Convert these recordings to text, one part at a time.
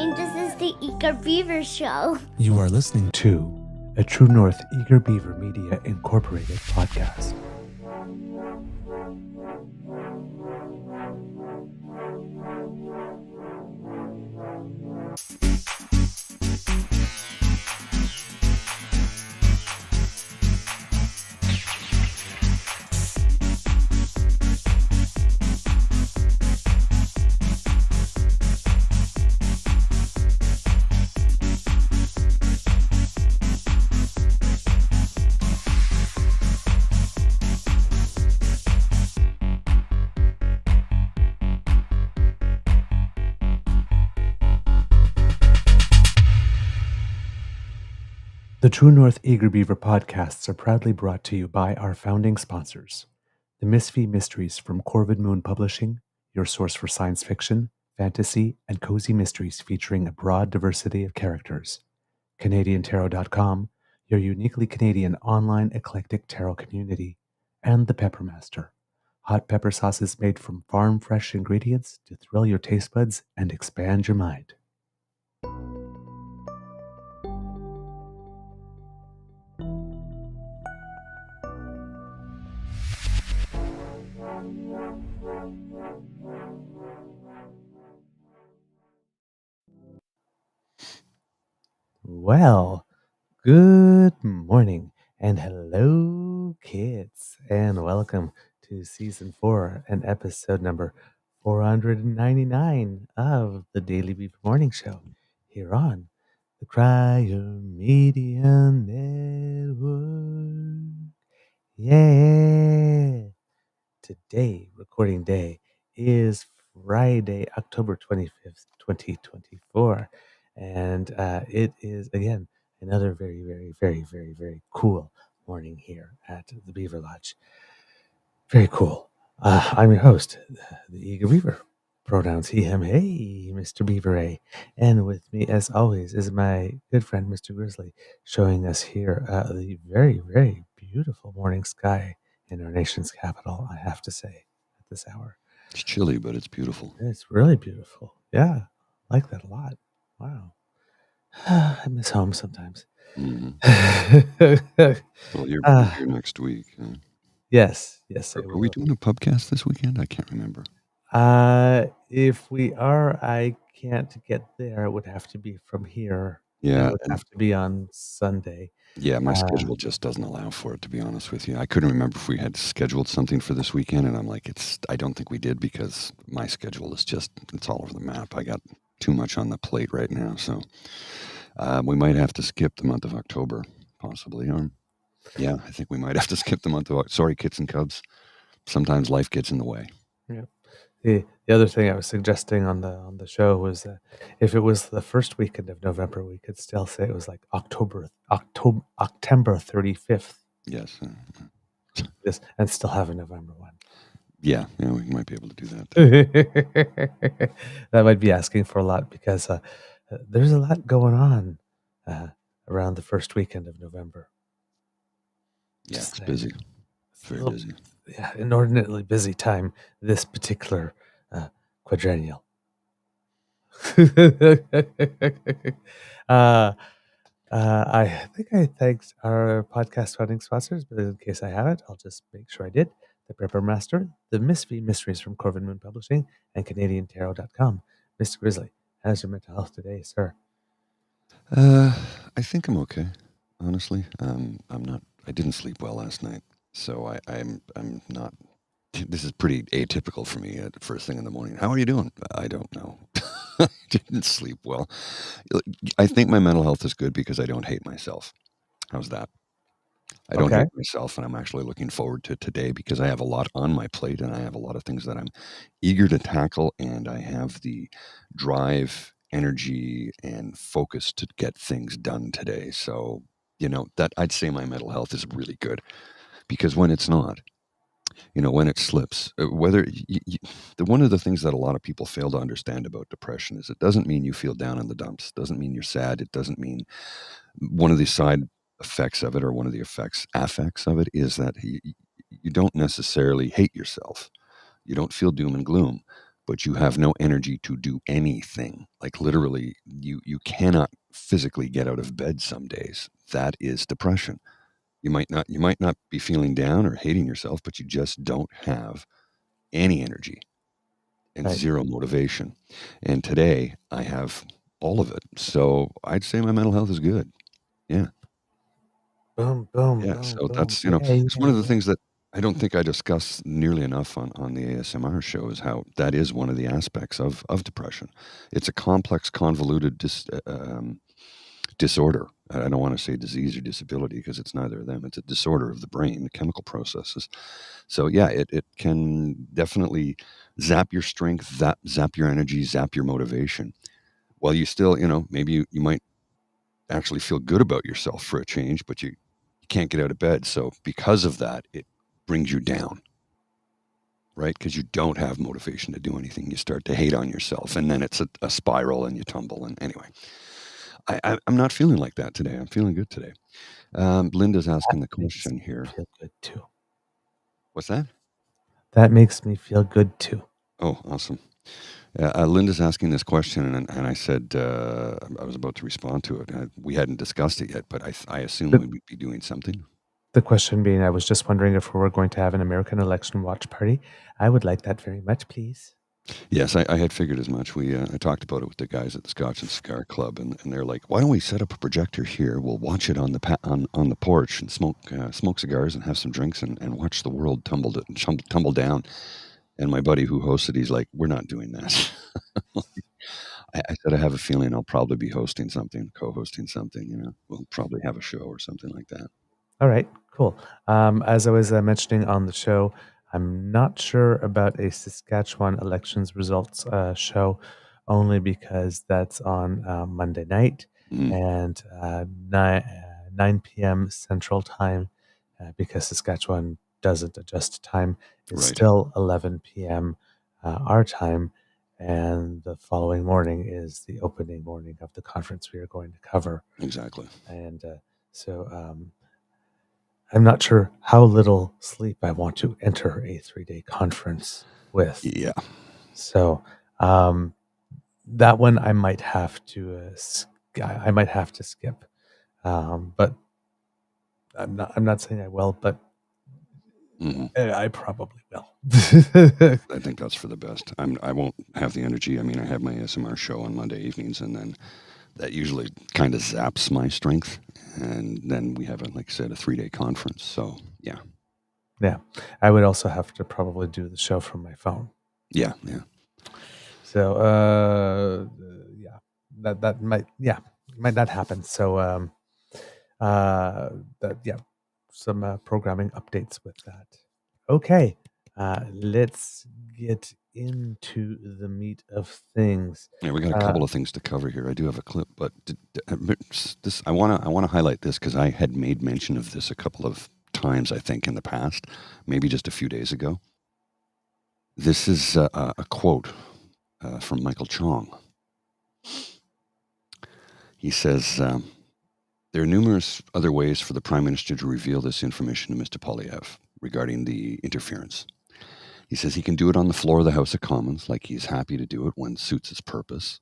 morning. This is the Eager Beaver Show. You are listening to a True North Eager Beaver Media Incorporated podcast. The True North Eager Beaver podcasts are proudly brought to you by our founding sponsors, the Misfit Mysteries from Corvid Moon Publishing, your source for science fiction, fantasy, and cozy mysteries featuring a broad diversity of characters, CanadianTarot.com, your uniquely Canadian online eclectic tarot community, and the Peppermaster, hot pepper sauces made from farm-fresh ingredients to thrill your taste buds and expand your mind. Well, good morning and hello, kids, and welcome to season 4 and episode number 499 of the Daily Beaver Morning Show here on the Crier Media Network. Yeah! Today, recording day, is Friday, October 25th, 2024. And it is, again, another very, very, very, very, very cool morning here at the Beaver Lodge. Very cool. I'm your host, the Eager Beaver. Pronouns he, him, hey, Mr. Beaver A. And with me, as always, is my good friend, Mr. Grizzly, showing us here the very, very beautiful morning sky in our nation's capital, I have to say, at this hour. It's chilly, but it's beautiful. It's really beautiful. Yeah, I like that a lot. Wow. I miss home sometimes. Mm-hmm. Well, you're here next week. Yes. Are we doing a pubcast this weekend? I can't remember. If we are, I can't get there. It would have to be from here. Yeah. It would have to be on Sunday. Yeah, my schedule just doesn't allow for it, to be honest with you. I couldn't remember if we had scheduled something for this weekend, and I'm like, I don't think we did because my schedule is it's all over the map. I got too much on the plate right now, so we might have to skip the month of October, possibly. Yeah, I think we might have to skip the month of October. Sorry, kits and cubs. Sometimes life gets in the way. Yeah. The other thing I was suggesting on the show was that if it was the first weekend of November, we could still say it was like October 35th. Yes. Yes, and still have a November one. Yeah, we might be able to do that. That might be asking for a lot because there's a lot going on around the first weekend of November. Yeah, it's busy. It's very busy. Yeah, inordinately busy time this particular quadrennial. I think I thanked our podcast funding sponsors, but in case I haven't, I'll just make sure I did. The Peppermaster, the Misfit Mysteries from Corvid Moon Publishing, and CanadianTarot.com. Mr. Grizzly, how's your mental health today, sir? I think I'm okay. Honestly, I didn't sleep well last night, so I'm not. This is pretty atypical for me at first thing in the morning. How are you doing? I don't know. I didn't sleep well. I think my mental health is good because I don't hate myself. How's that? I don't hate myself, and I'm actually looking forward to today because I have a lot on my plate, and I have a lot of things that I'm eager to tackle, and I have the drive, energy, and focus to get things done today. So, that I'd say my mental health is really good because when it's not, when it slips, whether one of the things that a lot of people fail to understand about depression is it doesn't mean you feel down in the dumps. It doesn't mean you're sad. It doesn't mean one of the side effects of it or one of the affects of it is that you don't necessarily hate yourself. You don't feel doom and gloom. but you have no energy to do anything. Like literally, you cannot physically get out of bed some days. That is depression. You might not be feeling down or hating yourself, but you just don't have any energy and Right. zero motivation. And today I have all of it. So I'd say my mental health is good. Yeah. Boom, boom, Yeah. boom, So boom. that's, Yeah, it's yeah, one of the yeah. things that I don't think I discuss nearly enough on the ASMR show is how that is one of the aspects of depression. It's a complex, convoluted disorder. I don't want to say disease or disability because it's neither of them. It's a disorder of the brain, the chemical processes. So yeah, it can definitely zap your strength, zap your energy, zap your motivation. While you still, maybe you might actually feel good about yourself for a change, but you can't get out of bed. So because of that, it brings you down, right? Because you don't have motivation to do anything. You start to hate on yourself, and then it's a spiral, and you tumble. And anyway, I'm not feeling like that today. I'm feeling good today. Linda's That asking the makes question me here. feel good too. What's that? That makes me feel good too. Oh, awesome. Linda's asking this question, and I said I was about to respond to it. We hadn't discussed it yet, but I assume The, we would be doing something. the question being, I was just wondering if we were going to have an American election watch party. I would like that very much, please. Yes, I had figured as much. I talked about it with the guys at the Scotch and Cigar Club, and they're like, "Why don't we set up a projector here? We'll watch it on the porch and smoke cigars and have some drinks and watch the world tumble down." And my buddy who hosted, he's like, "We're not doing that." I said, "I have a feeling I'll probably be hosting something, co-hosting something. We'll probably have a show or something like that." All right, cool. As I was mentioning on the show, I'm not sure about a Saskatchewan elections results show, only because that's on Monday night Mm, and 9 p.m. Central Time, because Saskatchewan doesn't adjust time. It's right. still 11 p.m. Our time, and the following morning is the opening morning of the conference we are going to cover. Exactly. And so I'm not sure how little sleep I want to enter a 3-day conference with. Yeah. So um, that one I might have to I might have to skip. But I'm not saying I will, but Hmm. I probably will. I think that's for the best. I won't have the energy. I mean, I have my ASMR show on Monday evenings, and then that usually kind of zaps my strength. And then we have, like I said, a 3-day conference. So yeah, Yeah, I would also have to probably do the show from my phone. yeah, yeah. So yeah, that might not happen. So that yeah, some programming updates with that. Okay, let's get into the meat of things. Yeah, we got a Uh, couple of things to cover here. I do have a clip, but this I want to highlight this because I had made mention of this a couple of times, I think, in the past, maybe just a few days ago. This is a quote from Michael Chong. He says, "There are numerous other ways for the Prime Minister to reveal this information to Mr. Polyev regarding the interference. He says he can do it on the floor of the House of Commons, like he's happy to do it when suits his purpose.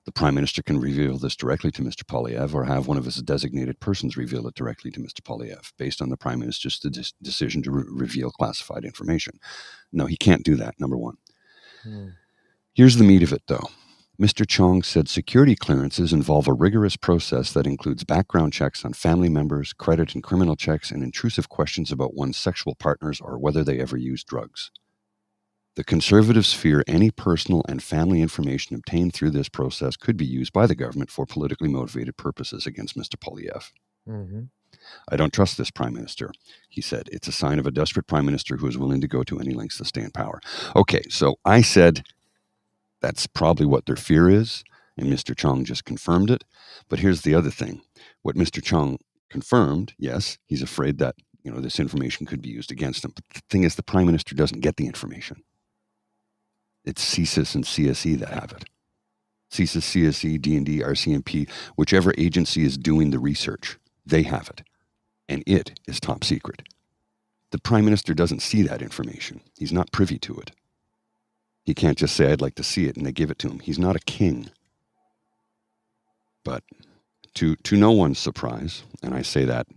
The Prime Minister can reveal this directly to Mr. Polyev or have one of his designated persons reveal it directly to Mr. Polyev based on the Prime Minister's decision to reveal classified information." No, he can't do that, number one. hmm, Here's the meat of it, though. Mr. Chong said security clearances involve a rigorous process that includes background checks on family members, credit and criminal checks, and intrusive questions about one's sexual partners or whether they ever used drugs. The Conservatives fear any personal and family information obtained through this process could be used by the government for politically motivated purposes against Mr. Polyev. mm-hmm. "I don't trust this Prime Minister," he said. "It's a sign of a desperate Prime Minister who is willing to go to any lengths to stay in power." Okay, so I said that's probably what their fear is, and Mr. Chong just confirmed it. But here's the other thing. What Mr. Chong confirmed, yes, he's afraid that this information could be used against him. But the thing is, the Prime Minister doesn't get the information. It's CSIS and CSE that have it. CSIS, CSE, D&D, RCMP, whichever agency is doing the research, they have it. And it is top secret. The Prime Minister doesn't see that information. He's not privy to it. He can't just say, I'd like to see it, and they give it to him. He's not a king. But to no one's surprise, and I say that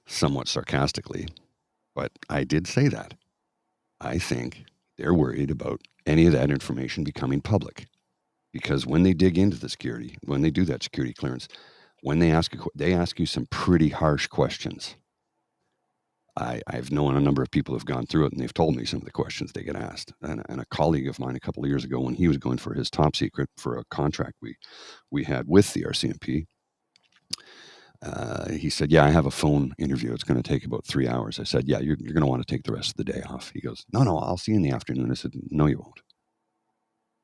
somewhat sarcastically, but I did say that, I think they're worried about any of that information becoming public. Because when they dig into the security, when they do that security clearance, when they ask you some pretty harsh questions. I've known a number of people who've gone through it, and they've told me some of the questions they get asked. And a colleague of mine a couple of years ago, when he was going for his top secret for a contract we had with the RCMP, he said, "Yeah, I have a phone interview. It's going to take about 3 hours." I said, "Yeah, you're going to want to take the rest of the day off." He goes, No, I'll see you in the afternoon." I said, "No, you won't."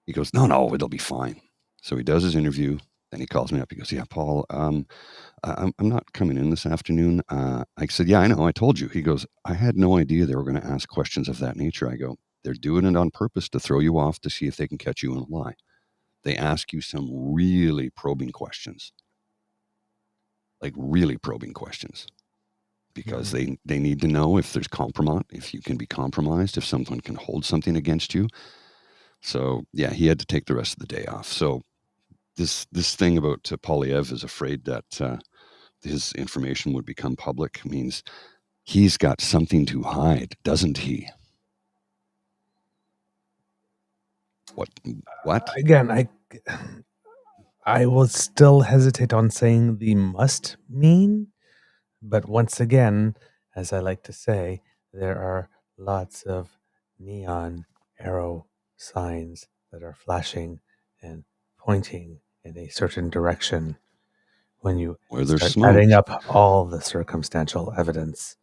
He goes, No, it'll be fine." So he does his interview. Then he calls me up. He goes, "Yeah, Paul, I'm not coming in this afternoon." I said, "Yeah, I know. I told you." He goes, "I had no idea they were going to ask questions of that nature." I go, "They're doing it on purpose to throw you off to see if they can catch you in a lie. They ask you some really probing questions, like really probing questions, because they need to know if there's compromise, if you can be compromised, if someone can hold something against you." So yeah, he had to take the rest of the day off. So this thing about Polyev is afraid that his information would become public means he's got something to hide, doesn't he? What? Again, I will still hesitate on saying the must mean, but once again, as I like to say, there are lots of neon arrow signs that are flashing and pointing in a certain direction when you Where there's start smoke. adding up all the circumstantial evidence.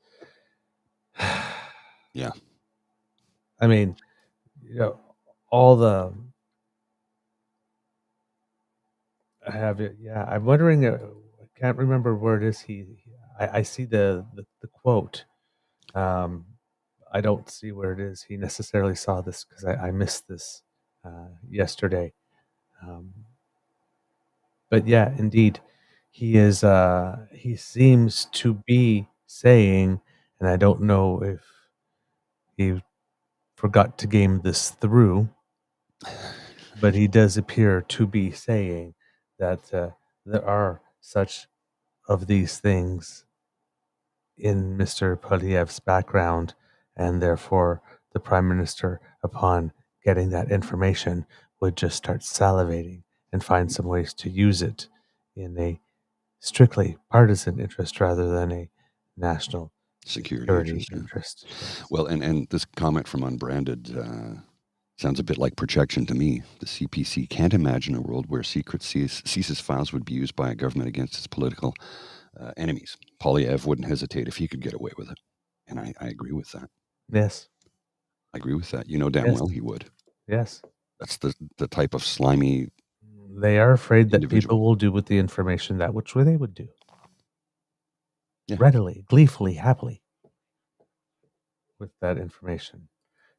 Yeah. I mean, all the I have it. Yeah, I'm wondering. I can't remember where it is. I see the quote. I don't see where it is. He necessarily saw this because I missed this yesterday. But yeah, indeed, he is. He seems to be saying, and I don't know if he forgot to game this through, but he does appear to be saying that there are such of these things in Mr. Poilievre's background, and therefore the Prime Minister, upon getting that information, would just start salivating and find some ways to use it in a strictly partisan interest rather than a national security interest. Yes. Well, and this comment from Unbranded sounds a bit like projection to me. The CPC can't imagine a world where secret CSIS files would be used by a government against its political enemies. Polyev wouldn't hesitate if he could get away with it. And I agree with that. Yes. I agree with that. You know damn well he would. Yes. That's the type of slimy. They are afraid that individual. people will do with the information that which way they would do. Yeah. Readily, gleefully, happily with that information,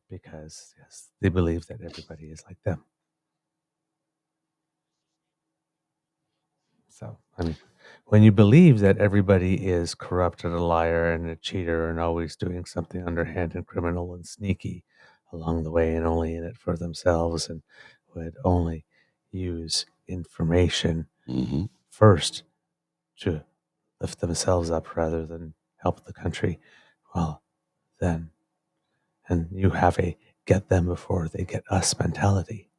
because yes, they believe that everybody is like them. So, I mean, when you believe that everybody is corrupt and a liar and a cheater and always doing something underhand and criminal and sneaky along the way and only in it for themselves and would only use information first to lift themselves up rather than help the country, well, then, and you have a get them before they get us mentality.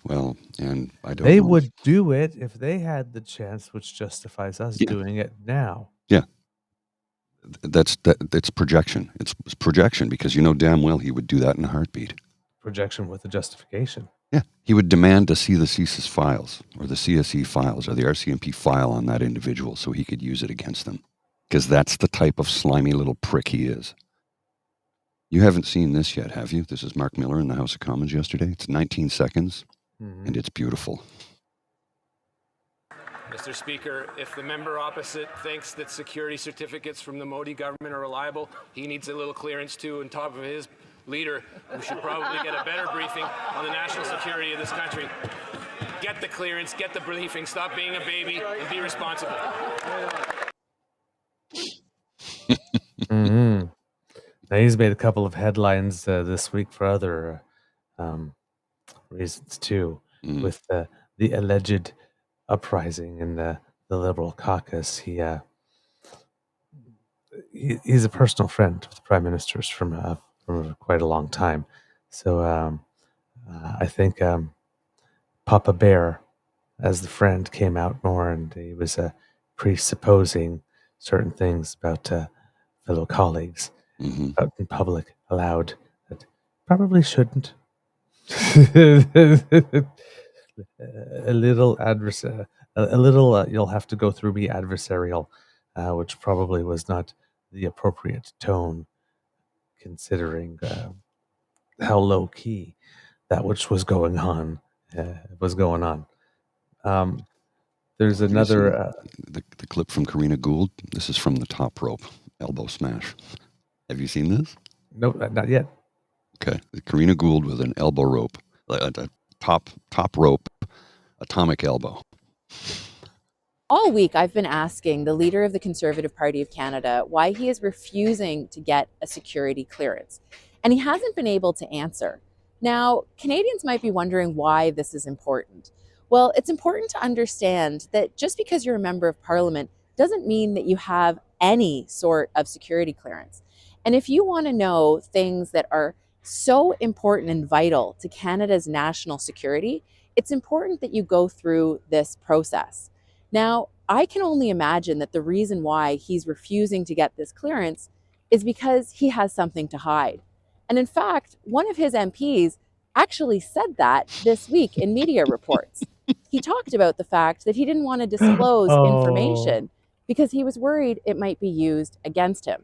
Well, and I don't They know. would do it if they had the chance, which justifies us doing it now. Yeah. That's projection. It's projection because you know damn well he would do that in a heartbeat. Projection with a justification. Yeah. He would demand to see the CSIS files or the CSE files or the RCMP file on that individual so he could use it against them. Because that's the type of slimy little prick he is. You haven't seen this yet, have you? This is Mark Miller in the House of Commons yesterday. It's 19 seconds, and it's beautiful. Mr. Speaker, if the member opposite thinks that security certificates from the Modi government are reliable, he needs a little clearance too on top of his leader, who should probably get a better briefing on the national security of this country. Get the clearance, get the briefing, stop being a baby, and be responsible. Now, he's made a couple of headlines this week for other reasons too, Mm. with the alleged uprising in the Liberal caucus. He's a personal friend of the Prime Minister's from quite a long time. So I think Papa Bear, as the friend, came out more, and he was presupposing certain things about fellow colleagues Hmm. out in public aloud that probably shouldn't. A little a little you'll have to go through me adversarial, which probably was not the appropriate tone considering how low key that which was going on was going on. There's Have you seen another. the clip from Karina Gould? This is from the top rope elbow smash. Have you seen this? No, not yet. Okay, Karina Gould with an elbow rope, a top rope, atomic elbow. All week, I've been asking the leader of the Conservative Party of Canada why he is refusing to get a security clearance, and he hasn't been able to answer. Now, Canadians might be wondering why this is important. Well, it's important to understand that just because you're a member of Parliament doesn't mean that you have any sort of security clearance. And if you want to know things that are so important and vital to Canada's national security, it's important that you go through this process. Now, I can only imagine that the reason why he's refusing to get this clearance is because he has something to hide. And in fact, one of his MPs actually said that this week in media reports. He talked about the fact that he didn't want to disclose Oh. information because he was worried it might be used against him.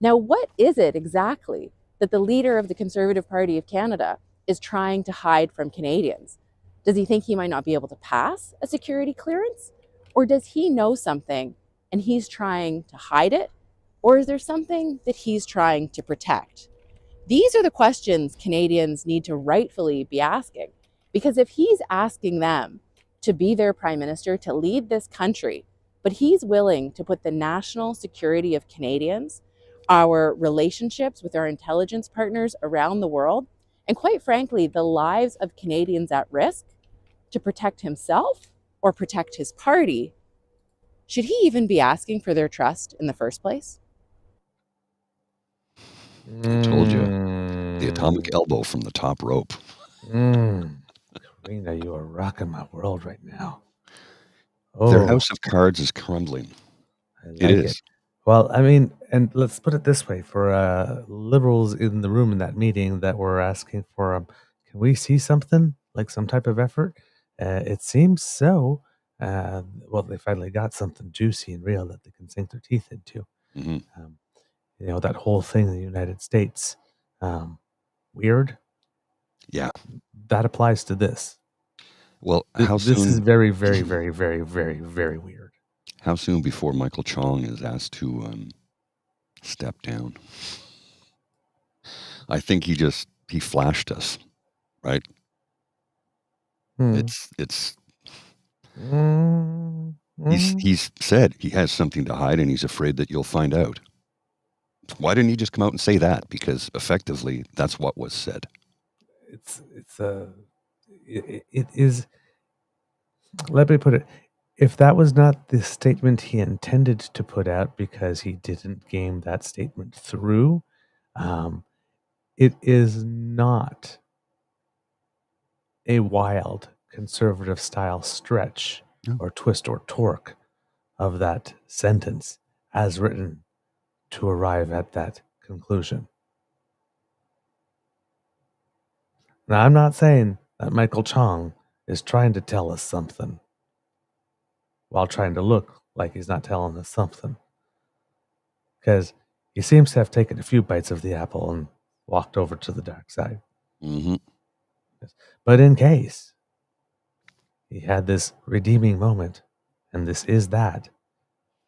Now, what is it exactly that the leader of the Conservative Party of Canada is trying to hide from Canadians? Does he think he might not be able to pass a security clearance? Or does he know something and he's trying to hide it? Or is there something that he's trying to protect? These are the questions Canadians need to rightfully be asking. Because if he's asking them to be their prime minister, to lead this country, but he's willing to put the national security of Canadians, our relationships with our intelligence partners around the world, and quite frankly, the lives of Canadians at risk to protect himself or protect his party, should he even be asking for their trust in the first place? I told you, the atomic elbow from the top rope. Karina, you are rocking my world right now. Their Oh, house of cards is crumbling. I like It is. Well, I mean, and let's put it this way: for liberals in the room in that meeting that were asking for, can we see something like some type of effort? It seems so. Well, they finally got something juicy and real that they can sink their teeth into. Hmm. You know, that whole thing in the United States, weird. Yeah. That applies to this. Well, how This is soon? very, very, very, very, very, very weird. How soon before Michael Chong is asked to step down? I think he flashed us, right? Hmm. It's Mm, mm. he's said he has something to hide and he's afraid that you'll find out. Why didn't he just come out and say that? Because effectively, that's what was said. It is. Let me put it. If that was not the statement he intended to put out because he didn't game that statement through, it is not a wild conservative style stretch No. or twist or torque of that sentence as written to arrive at that conclusion. Now, I'm not saying that Michael Chong is trying to tell us something while trying to look like he's not telling us something. Because he seems to have taken a few bites of the apple and walked over to the dark side. Mm-hmm. But in case he had this redeeming moment, and this is that,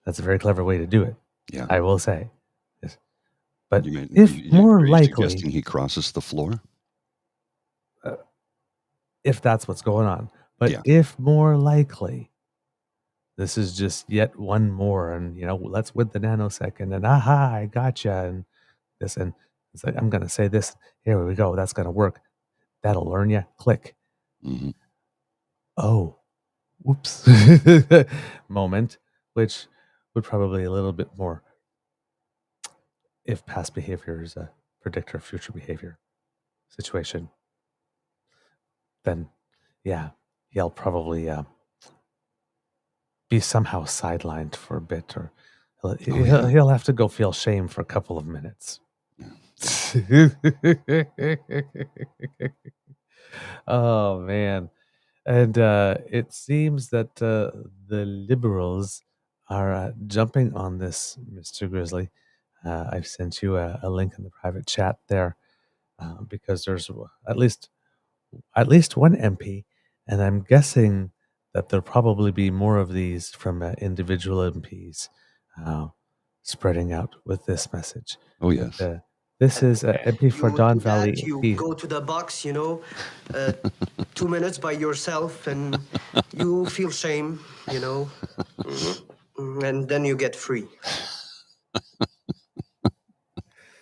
that's a very clever way to do it. Yeah. I will say. Yes. But You if more are you likely, suggesting he crosses the floor? if that's what's going on, but Yeah. if more likely, this is just yet one more, and let's win the nanosecond, and aha, I gotcha, and this, and it's like I'm gonna say this. Here we go. That's gonna work. That'll learn you. Click. Hmm. Oh, whoops. Moment, which would probably a little bit more, if past behavior is a predictor of future behavior situation, then yeah, he'll probably be somehow sidelined for a bit, or he'll have to go feel shame for a couple of minutes. Oh man. And it seems that the liberals are jumping on this, Mr. Grizzly. I've sent you a link in the private chat there, because there's at least one MP, and I'm guessing that there'll probably be more of these from individual MPs spreading out with this message. Oh, yes. And, this is MP for You Don do Valley. that, you East. go to the box, 2 minutes by yourself, and you feel shame, and then you get free.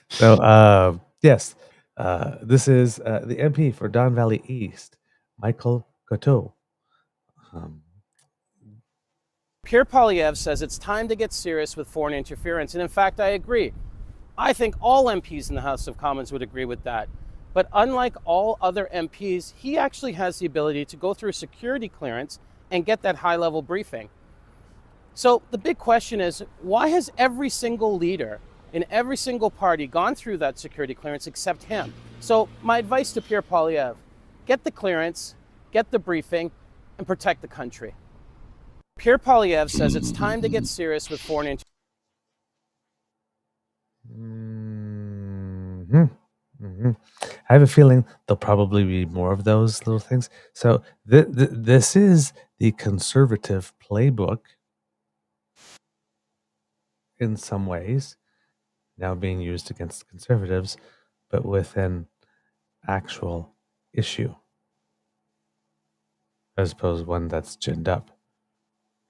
So, yes, this is the MP for Don Valley East, Michael Coteau. Pierre Poilievre says it's time to get serious with foreign interference, and in fact, I agree. I think all MPs in the House of Commons would agree with that. But unlike all other MPs, he actually has the ability to go through security clearance and get that high-level briefing. So the big question is, why has every single leader in every single party gone through that security clearance except him? So my advice to Pierre Poilievre, get the clearance, get the briefing, and protect the country. Pierre Poilievre says it's time to get serious with foreign interference. I have a feeling there'll probably be more of those little things. So this is the conservative playbook in some ways, now being used against conservatives, but with an actual issue, as opposed to one that's ginned up.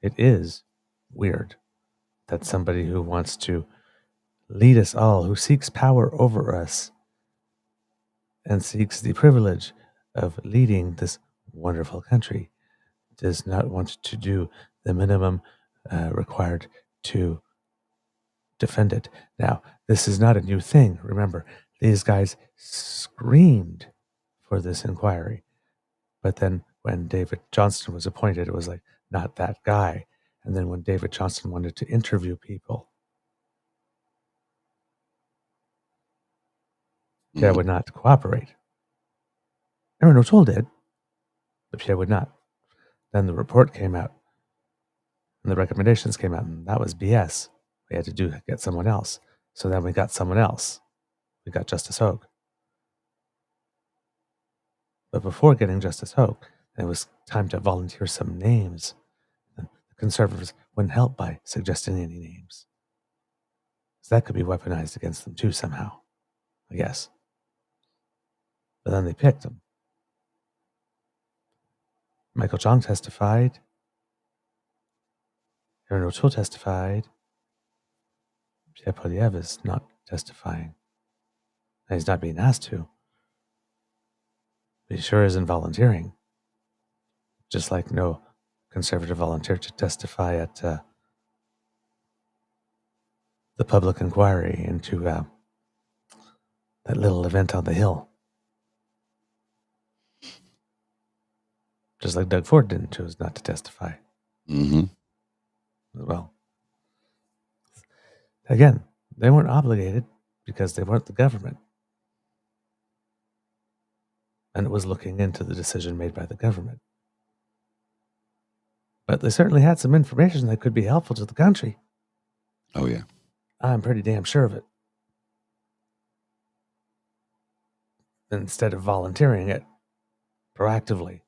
It is weird that somebody who wants to lead us all, who seeks power over us, and seeks the privilege of leading this wonderful country, does not want to do the minimum required to defend it. Now, this is not a new thing. Remember, these guys screamed for this inquiry. But then when David Johnston was appointed, it was like, not that guy. And then when David Johnston wanted to interview people, Pierre would not cooperate. Erin O'Toole did, but Pierre would not. Then the report came out, and the recommendations came out, and that was BS. We had to get someone else. So then we got someone else. We got Justice Hogue. But before getting Justice Hogue, it was time to volunteer some names. And the conservatives wouldn't help by suggesting any names. So that could be weaponized against them too somehow, I guess. But then they picked him. Michael Chong testified. Erin O'Toole testified. Pierre Poilievre is not testifying. And he's not being asked to. But he sure isn't volunteering. Just like no conservative volunteered to testify at the public inquiry into that little event on the Hill. Just like Doug Ford didn't choose not to testify. Mm-hmm. As well. Again, they weren't obligated because they weren't the government. And it was looking into the decision made by the government. But they certainly had some information that could be helpful to the country. Oh, yeah. I'm pretty damn sure of it. Instead of volunteering it proactively.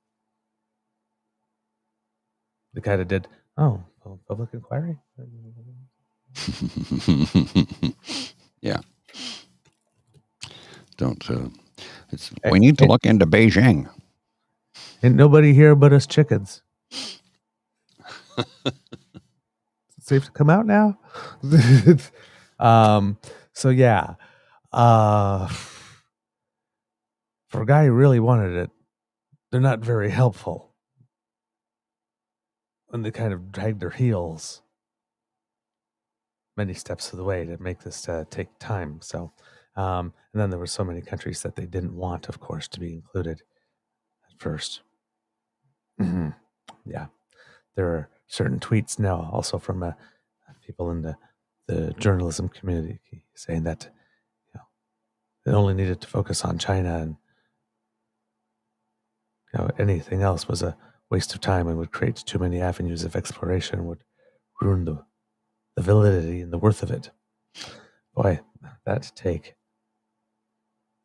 They kind of did, public inquiry? Yeah. Don't, we need to look into Beijing. Ain't nobody here but us chickens. Is it safe to come out now? So yeah. for a guy who really wanted it, they're not very helpful. And they kind of dragged their heels many steps of the way to make this take time. So, and then there were so many countries that they didn't want, of course, to be included at first. Yeah, there are certain tweets now also from people in the journalism community saying that they only needed to focus on China, and anything else was a waste of time and would create too many avenues of exploration, would ruin the validity and the worth of it. Boy, that take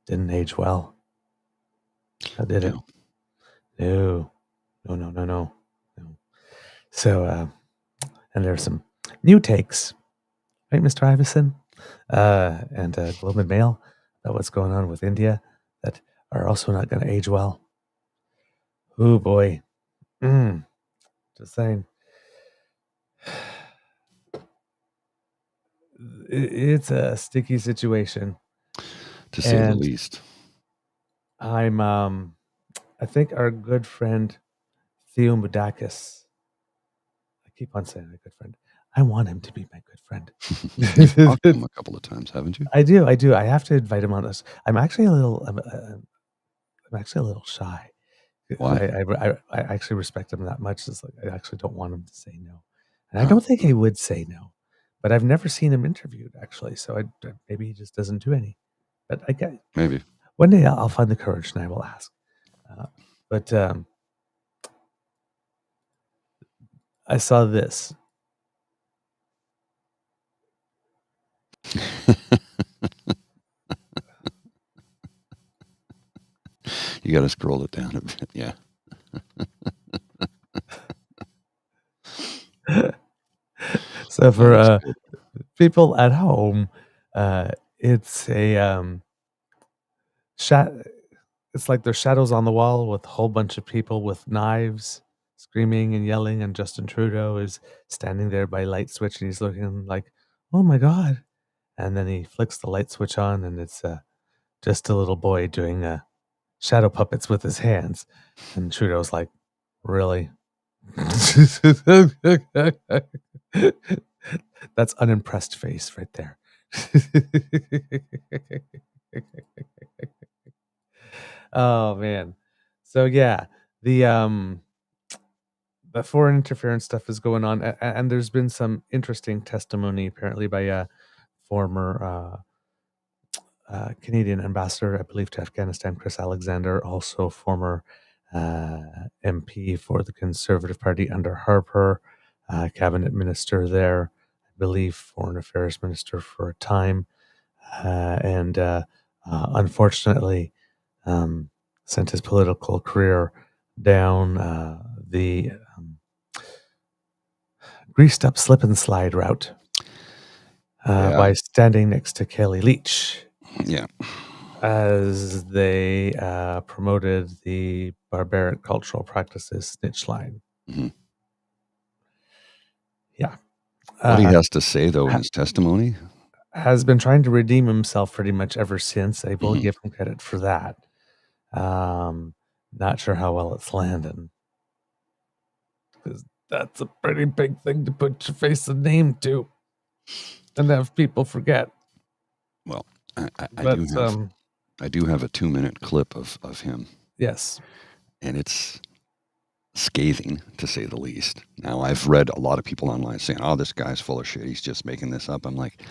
didn't age well. How did it? No. So, and there's some new takes, right, Mr. Iveson? And Globe and Mail about what's going on with India that are also not going to age well. Oh, boy. Just saying. It's a sticky situation, to say the least. I think our good friend Theo Moudakis, I keep on saying my good friend. I want him to be my good friend. You've talked to him a couple of times, haven't you? I do. I have to invite him on this. I'm actually a little shy. Why? I actually respect him that much. It's like I actually don't want him to say no, and I don't think he would say no. But I've never seen him interviewed actually, so maybe he just doesn't do any. But I get maybe one day I'll find the courage and I will ask. But I saw this. You got to scroll it down a bit, yeah. So for people at home, it's a it's like there's shadows on the wall with a whole bunch of people with knives screaming and yelling, and Justin Trudeau is standing there by light switch and he's looking like, oh my God. And then he flicks the light switch on and it's just a little boy doing shadow puppets with his hands. And Trudeau's like, really? That's unimpressed face right there. Oh man. So yeah, the foreign interference stuff is going on, and there's been some interesting testimony apparently by a former Canadian ambassador, I believe, to Afghanistan, Chris Alexander, also former MP for the Conservative Party under Harper, cabinet minister there, I believe foreign affairs minister for a time, and unfortunately sent his political career down the greased up slip and slide route by standing next to Kelly Leach. Yeah. As they promoted the barbaric cultural practices snitch line. Mm-hmm. Yeah. What he has to say, though, in his testimony? Has been trying to redeem himself pretty much ever since. I will give him credit for that. Not sure how well it's landing. Because that's a pretty big thing to put your face and name to. And have people forget. Well, I do have a 2-minute clip of him. Yes. And it's scathing, to say the least. Now, I've read a lot of people online saying, oh, this guy's full of shit. He's just making this up. I'm like,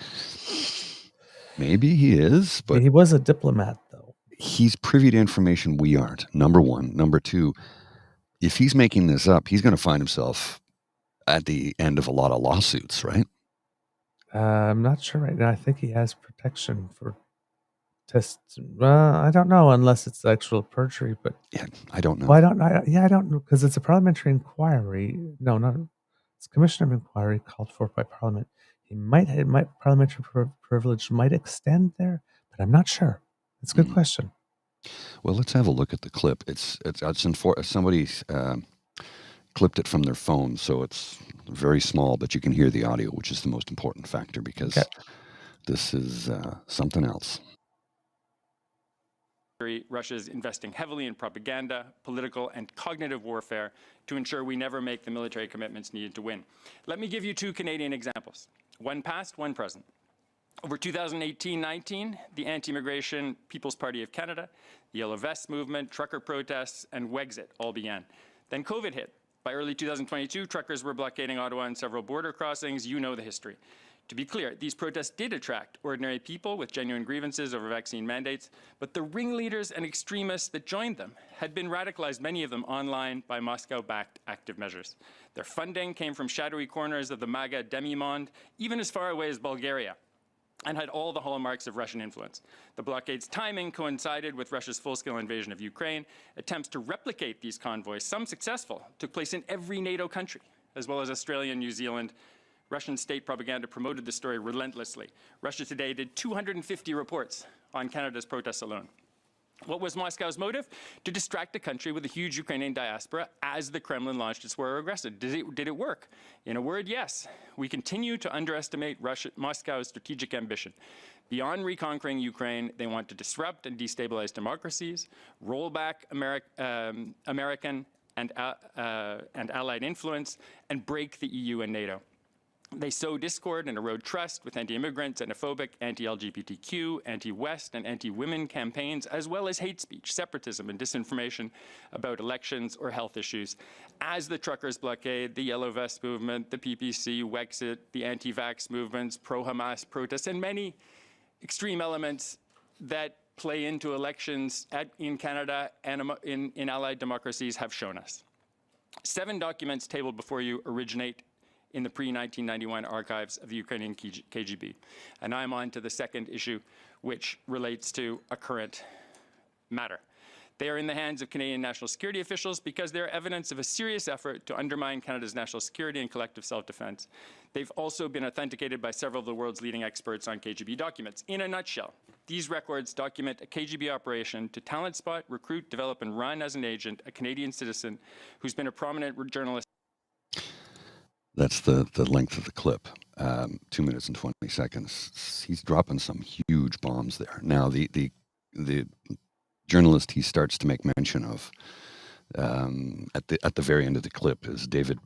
maybe he is, but... He was a diplomat, though. He's privy to information we aren't, number one. Number two, if he's making this up, he's going to find himself at the end of a lot of lawsuits, right? I'm not sure right now. I think he has protection for tests. I don't know unless it's actual perjury, but yeah, I don't know. Well, I don't know because it's a parliamentary inquiry. No, not it's a commission of inquiry called for by Parliament. Parliamentary privilege might extend there, but I'm not sure. It's a good question. Well, let's have a look at the clip. Somebody clipped it from their phone, so it's very small, but you can hear the audio, which is the most important factor because this is something else. Russia is investing heavily in propaganda, political, and cognitive warfare to ensure we never make the military commitments needed to win. Let me give you two Canadian examples, one past, one present. Over 2018-19, the anti-immigration People's Party of Canada, the Yellow Vests movement, trucker protests, and Wexit all began. Then COVID hit. By early 2022, truckers were blockading Ottawa and several border crossings. You know the history. To be clear, these protests did attract ordinary people with genuine grievances over vaccine mandates, but the ringleaders and extremists that joined them had been radicalized, many of them online, by Moscow-backed active measures. Their funding came from shadowy corners of the MAGA demi-monde, even as far away as Bulgaria, and had all the hallmarks of Russian influence. The blockade's timing coincided with Russia's full-scale invasion of Ukraine. Attempts to replicate these convoys, some successful, took place in every NATO country, as well as Australia and New Zealand. Russian state propaganda promoted the story relentlessly. Russia Today did 250 reports on Canada's protests alone. What was Moscow's motive? To distract the country with a huge Ukrainian diaspora as the Kremlin launched its war of aggression. Did it work? In a word, yes. We continue to underestimate Moscow's strategic ambition. Beyond reconquering Ukraine, they want to disrupt and destabilize democracies, roll back American and allied influence, and break the EU and NATO. They sow discord and erode trust with anti-immigrant, xenophobic, anti-LGBTQ, anti-West, and anti-women campaigns, as well as hate speech, separatism, and disinformation about elections or health issues. As the truckers blockade, the Yellow Vest movement, the PPC, Wexit, the anti-vax movements, pro-Hamas protests, and many extreme elements that play into elections in Canada and in allied democracies have shown us. 7 documents tabled before you originate in the pre-1991 archives of the Ukrainian KGB. And I'm on to the second issue, which relates to a current matter. They are in the hands of Canadian national security officials because they're evidence of a serious effort to undermine Canada's national security and collective self-defense. They've also been authenticated by several of the world's leading experts on KGB documents. In a nutshell, these records document a KGB operation to talent spot, recruit, develop, and run as an agent a Canadian citizen who's been a prominent journalist. That's the length of the clip, 2 minutes and 20 seconds. He's dropping some huge bombs there. Now, the journalist he starts to make mention of at the very end of the clip is David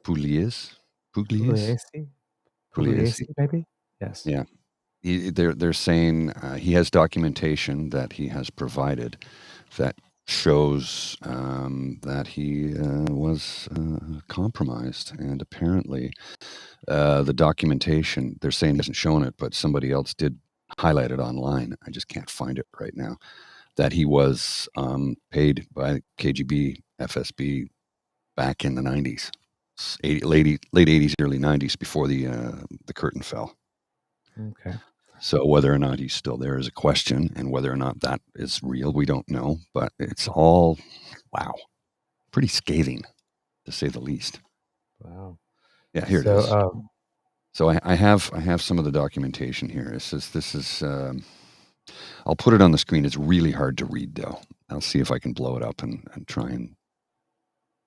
Pugliese, maybe? Yes. Yeah. They're saying he has documentation that he has provided that shows that he was compromised, and apparently the documentation, they're saying he hasn't shown it, but somebody else did highlight it online. I just can't find it right now. That he was paid by KGB, FSB back in the 90s, late 80s, early 90s, before the curtain fell. Okay. So whether or not he's still there is a question, and whether or not that is real, we don't know. But it's all, wow, pretty scathing, to say the least. Wow. Yeah, here it is. So I have some of the documentation here. This is. I'll put it on the screen. It's really hard to read, though. I'll see if I can blow it up and try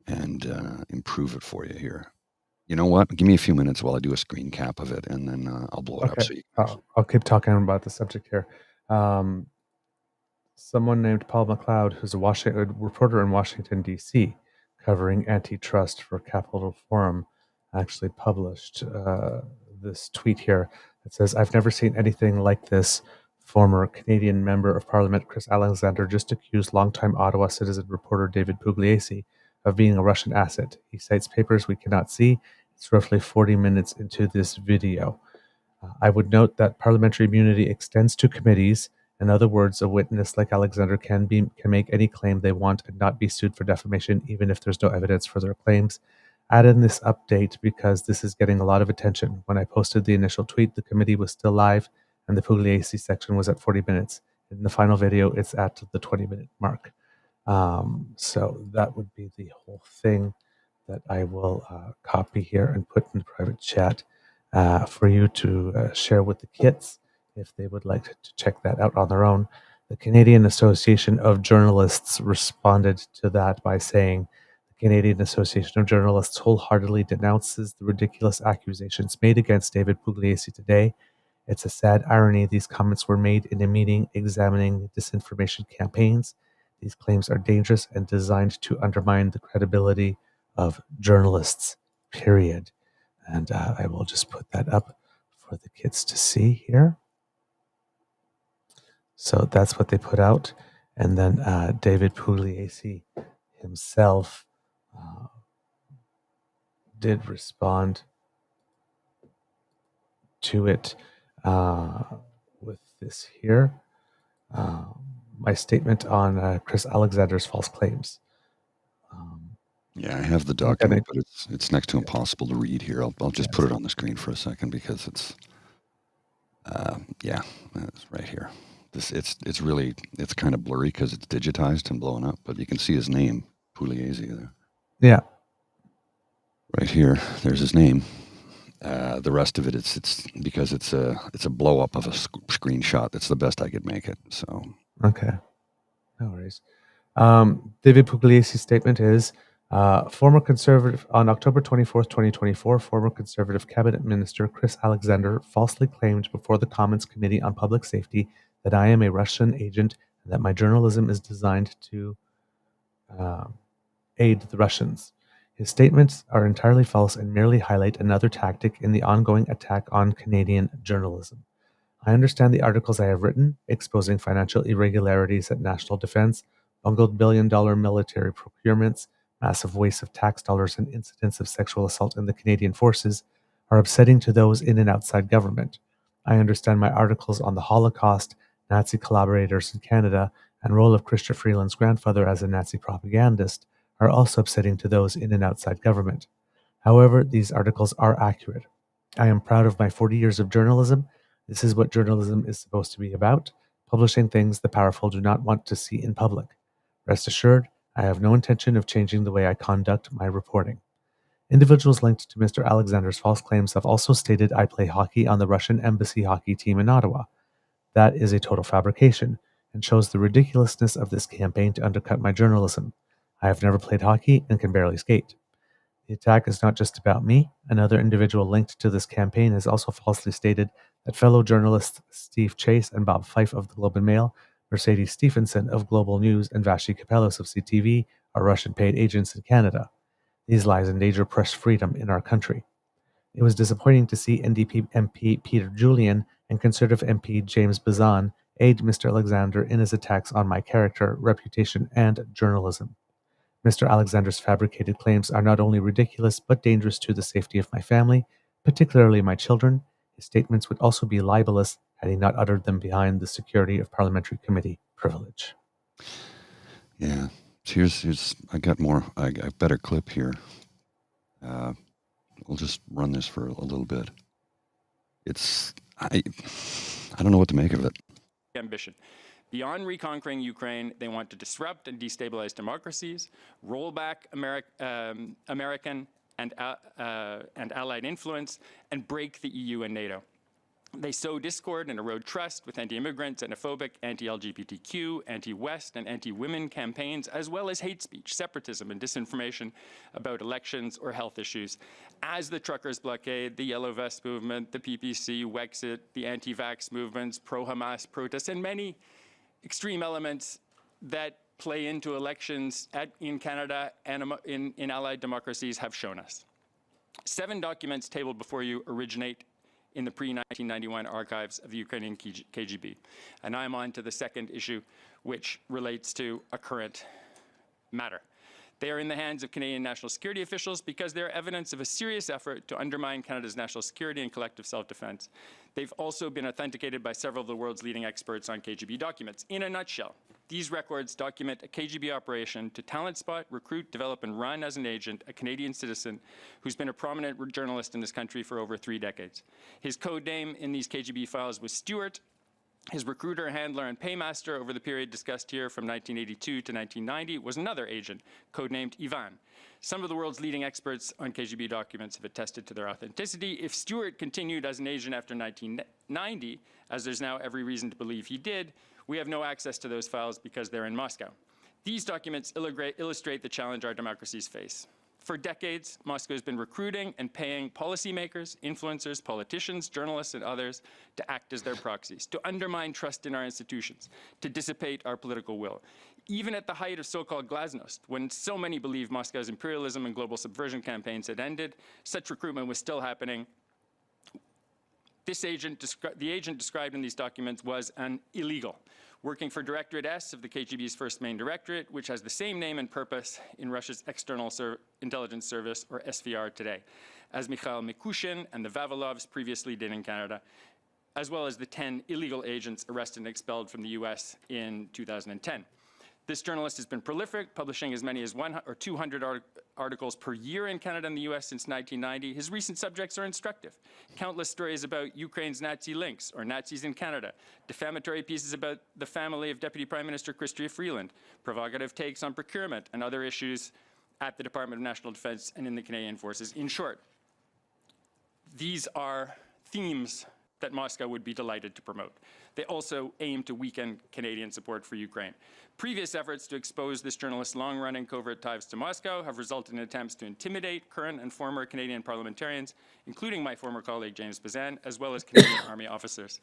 and improve it for you here. You know what? Give me a few minutes while I do a screen cap of it, and then I'll blow it up. So I'll keep talking about the subject here. Someone named Paul McLeod, who's a reporter in Washington, D.C., covering antitrust for Capitol Forum, actually published this tweet here that says, "I've never seen anything like this. Former Canadian Member of Parliament Chris Alexander just accused longtime Ottawa citizen reporter David Pugliese of being a Russian asset. He cites papers we cannot see. It's roughly 40 minutes into this video. I would note that parliamentary immunity extends to committees. In other words, a witness like Alexander can make any claim they want and not be sued for defamation, even if there's no evidence for their claims. Add in this update because this is getting a lot of attention. When I posted the initial tweet, the committee was still live, and the Pugliese section was at 40 minutes. In the final video, it's at the 20-minute mark." So that would be the whole thing that I will copy here and put in the private chat for you to share with the kids if they would like to check that out on their own. The Canadian Association of Journalists responded to that by saying, "The Canadian Association of Journalists wholeheartedly denounces the ridiculous accusations made against David Pugliese today. It's a sad irony these comments were made in a meeting examining disinformation campaigns. These claims are dangerous and designed to undermine the credibility of journalists, period. And I will just put that up for the kids to see here. So that's what they put out. And then David Pugliese himself did respond to it with this here. My statement on Chris Alexander's false claims. Yeah, I have the document, but it's next to impossible to read here. I'll just put it on the screen for a second because it's right here. It's really kind of blurry because it's digitized and blown up, but you can see his name, Pugliese, there. Yeah, right here. There's his name. The rest of it, it's because it's a blow up of a screenshot. That's the best I could make it. So okay, no worries. David Pugliese's statement is. Former Conservative, on October 24th, 2024, former Conservative Cabinet Minister Chris Alexander falsely claimed before the Commons Committee on Public Safety that I am a Russian agent and that my journalism is designed to aid the Russians. His statements are entirely false and merely highlight another tactic in the ongoing attack on Canadian journalism. I understand the articles I have written, exposing financial irregularities at National Defence, bungled billion-dollar military procurements, massive waste of tax dollars, and incidents of sexual assault in the Canadian forces, are upsetting to those in and outside government. I understand my articles on the Holocaust, Nazi collaborators in Canada, and role of Chrystia Freeland's grandfather as a Nazi propagandist are also upsetting to those in and outside government. However, these articles are accurate. I am proud of my 40 years of journalism. This is what journalism is supposed to be about, publishing things the powerful do not want to see in public. Rest assured, I have no intention of changing the way I conduct my reporting. Individuals linked to Mr. Alexander's false claims have also stated I play hockey on the Russian embassy hockey team in Ottawa. That is a total fabrication and shows the ridiculousness of this campaign to undercut my journalism. I have never played hockey and can barely skate. The attack is not just about me. Another individual linked to this campaign has also falsely stated that fellow journalists Steve Chase and Bob Fife of the Globe and Mail, Mercedes Stephenson of Global News, and Vashi Kapelos of CTV are Russian-paid agents in Canada. These lies endanger press freedom in our country. It was disappointing to see NDP MP Peter Julian and Conservative MP James Bazan aid Mr. Alexander in his attacks on my character, reputation, and journalism. Mr. Alexander's fabricated claims are not only ridiculous but dangerous to the safety of my family, particularly my children. His statements would also be libelous had he not uttered them behind the security of parliamentary committee privilege. yeah, here's I got more. I got a better clip here. We'll just run this for a little bit. I don't know what to make of it. Ambition. Beyond reconquering Ukraine, they want to disrupt and destabilize democracies, roll back American and allied influence, and break the EU and NATO. They sow discord and erode trust with anti-immigrant, xenophobic, anti-LGBTQ, anti-West, and anti-women campaigns, as well as hate speech, separatism, and disinformation about elections or health issues. As the truckers' blockade, the Yellow Vest movement, the PPC, Wexit, the anti-vax movements, pro-Hamas protests, and many extreme elements that play into elections in Canada and in allied democracies have shown us. 7 documents tabled before you originate in the pre-1991 archives of the Ukrainian KGB. And I'm on to the second issue, which relates to a current matter. They are in the hands of Canadian national security officials because they're evidence of a serious effort to undermine Canada's national security and collective self-defense. They've also been authenticated by several of the world's leading experts on KGB documents. In a nutshell, these records document a KGB operation to talent spot, recruit, develop, and run as an agent a Canadian citizen who's been a prominent journalist in this country for over 3 decades. His code name in these KGB files was Stuart. His recruiter, handler, and paymaster over the period discussed here from 1982 to 1990 was another agent, codenamed Ivan. Some of the world's leading experts on KGB documents have attested to their authenticity. If Stuart continued as an agent after 1990, as there's now every reason to believe he did, we have no access to those files because they're in Moscow. These documents illustrate the challenge our democracies face. For decades, Moscow has been recruiting and paying policymakers, influencers, politicians, journalists, and others to act as their proxies, to undermine trust in our institutions, to dissipate our political will. Even at the height of so-called glasnost, when so many believed Moscow's imperialism and global subversion campaigns had ended, such recruitment was still happening. The agent described in these documents was an illegal, working for Directorate S of the KGB's first main directorate, which has the same name and purpose in Russia's External Intelligence Service, or SVR today, as Mikhail Mikushin and the Vavilovs previously did in Canada, as well as the 10 illegal agents arrested and expelled from the US in 2010. This journalist has been prolific, publishing as many as 100 or 200 articles per year in Canada and the US since 1990. His recent subjects are instructive. Countless stories about Ukraine's Nazi links or Nazis in Canada, defamatory pieces about the family of Deputy Prime Minister Chrystia Freeland, provocative takes on procurement and other issues at the Department of National Defence and in the Canadian Forces. In short, these are themes that Moscow would be delighted to promote. They also aim to weaken Canadian support for Ukraine. Previous efforts to expose this journalist's long-running covert ties to Moscow have resulted in attempts to intimidate current and former Canadian parliamentarians, including my former colleague James Bazan, as well as Canadian Army officers.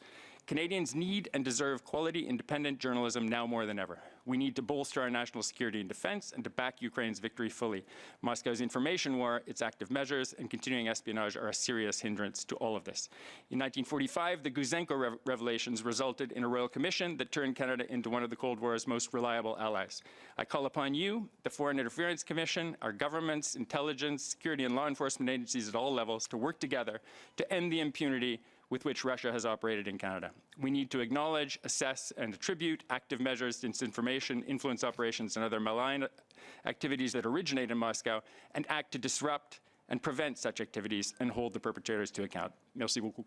Canadians need and deserve quality, independent journalism now more than ever. We need to bolster our national security and defense and to back Ukraine's victory fully. Moscow's information war, its active measures, and continuing espionage are a serious hindrance to all of this. In 1945, the Guzenko revelations resulted in a royal commission that turned Canada into one of the Cold War's most reliable allies. I call upon you, the Foreign Interference Commission, our governments, intelligence, security, and law enforcement agencies at all levels to work together to end the impunity with which Russia has operated in Canada. We need to acknowledge, assess, and attribute active measures, disinformation, influence operations, and other malign activities that originate in Moscow, and act to disrupt and prevent such activities and hold the perpetrators to account. Merci beaucoup.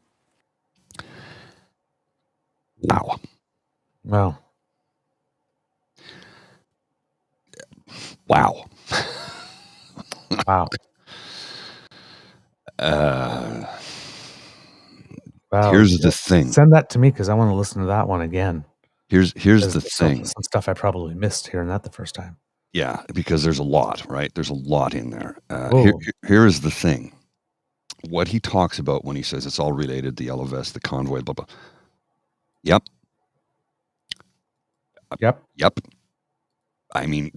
Wow. Wow. Wow. Wow. Wow. Here's the thing. Send that to me because I want to listen to that one again. Here's the thing. Some stuff I probably missed hearing that the first time. Yeah, because there's a lot, right? There's a lot in there. Whoa. Here is the thing. What he talks about when he says it's all related, the yellow vest, the convoy, blah, blah. Yep. Yep. I mean,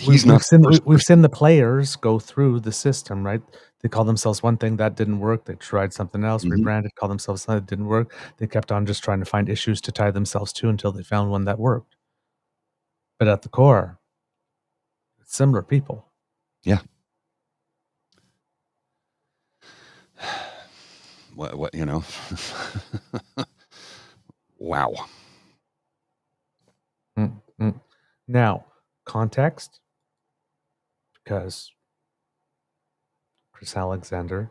We've seen the players go through the system, right? They call themselves one thing that didn't work. They tried something else, rebranded, called themselves something that didn't work. They kept on just trying to find issues to tie themselves to until they found one that worked. But at the core, it's similar people. Yeah. What you know? Wow. Now, context, because Chris Alexander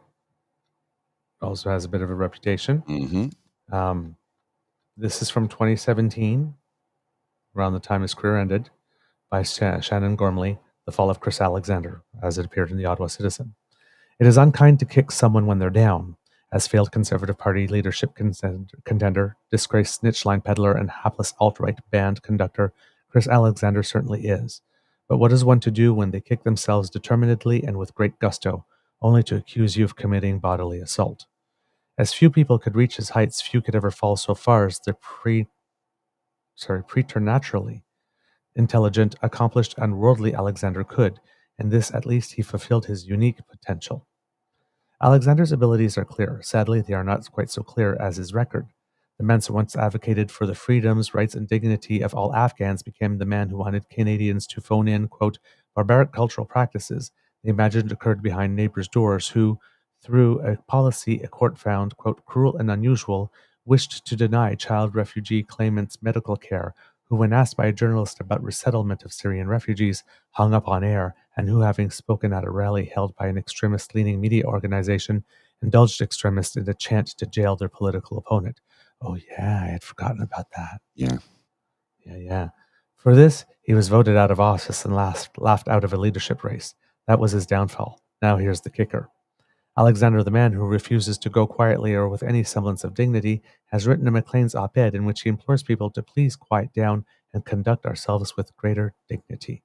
also has a bit of a reputation. This is from 2017, around the time his career ended, by Shannon Gormley, The Fall of Chris Alexander, as it appeared in the Ottawa Citizen. It is unkind to kick someone when they're down, as failed Conservative Party leadership contender, disgraced snitchline peddler, and hapless alt-right band conductor Chris Alexander certainly is. But what is one to do when they kick themselves determinedly and with great gusto, only to accuse you of committing bodily assault? As few people could reach his heights, few could ever fall so far as the preternaturally intelligent, accomplished, and worldly Alexander could, and this at least he fulfilled his unique potential. Alexander's abilities are clear. Sadly, they are not quite so clear as his record. The man who once advocated for the freedoms, rights, and dignity of all Afghans became the man who wanted Canadians to phone in, quote, barbaric cultural practices they imagined occurred behind neighbors' doors, who, through a policy a court found, quote, cruel and unusual, wished to deny child refugee claimants medical care, who, when asked by a journalist about resettlement of Syrian refugees, hung up on air, and who, having spoken at a rally held by an extremist-leaning media organization, indulged extremists in a chant to jail their political opponent. Oh yeah, I had forgotten about that. Yeah. For this, he was voted out of office and laughed out of a leadership race. That was his downfall. Now here's the kicker. Alexander, the man who refuses to go quietly or with any semblance of dignity, has written a Maclean's op-ed in which he implores people to please quiet down and conduct ourselves with greater dignity.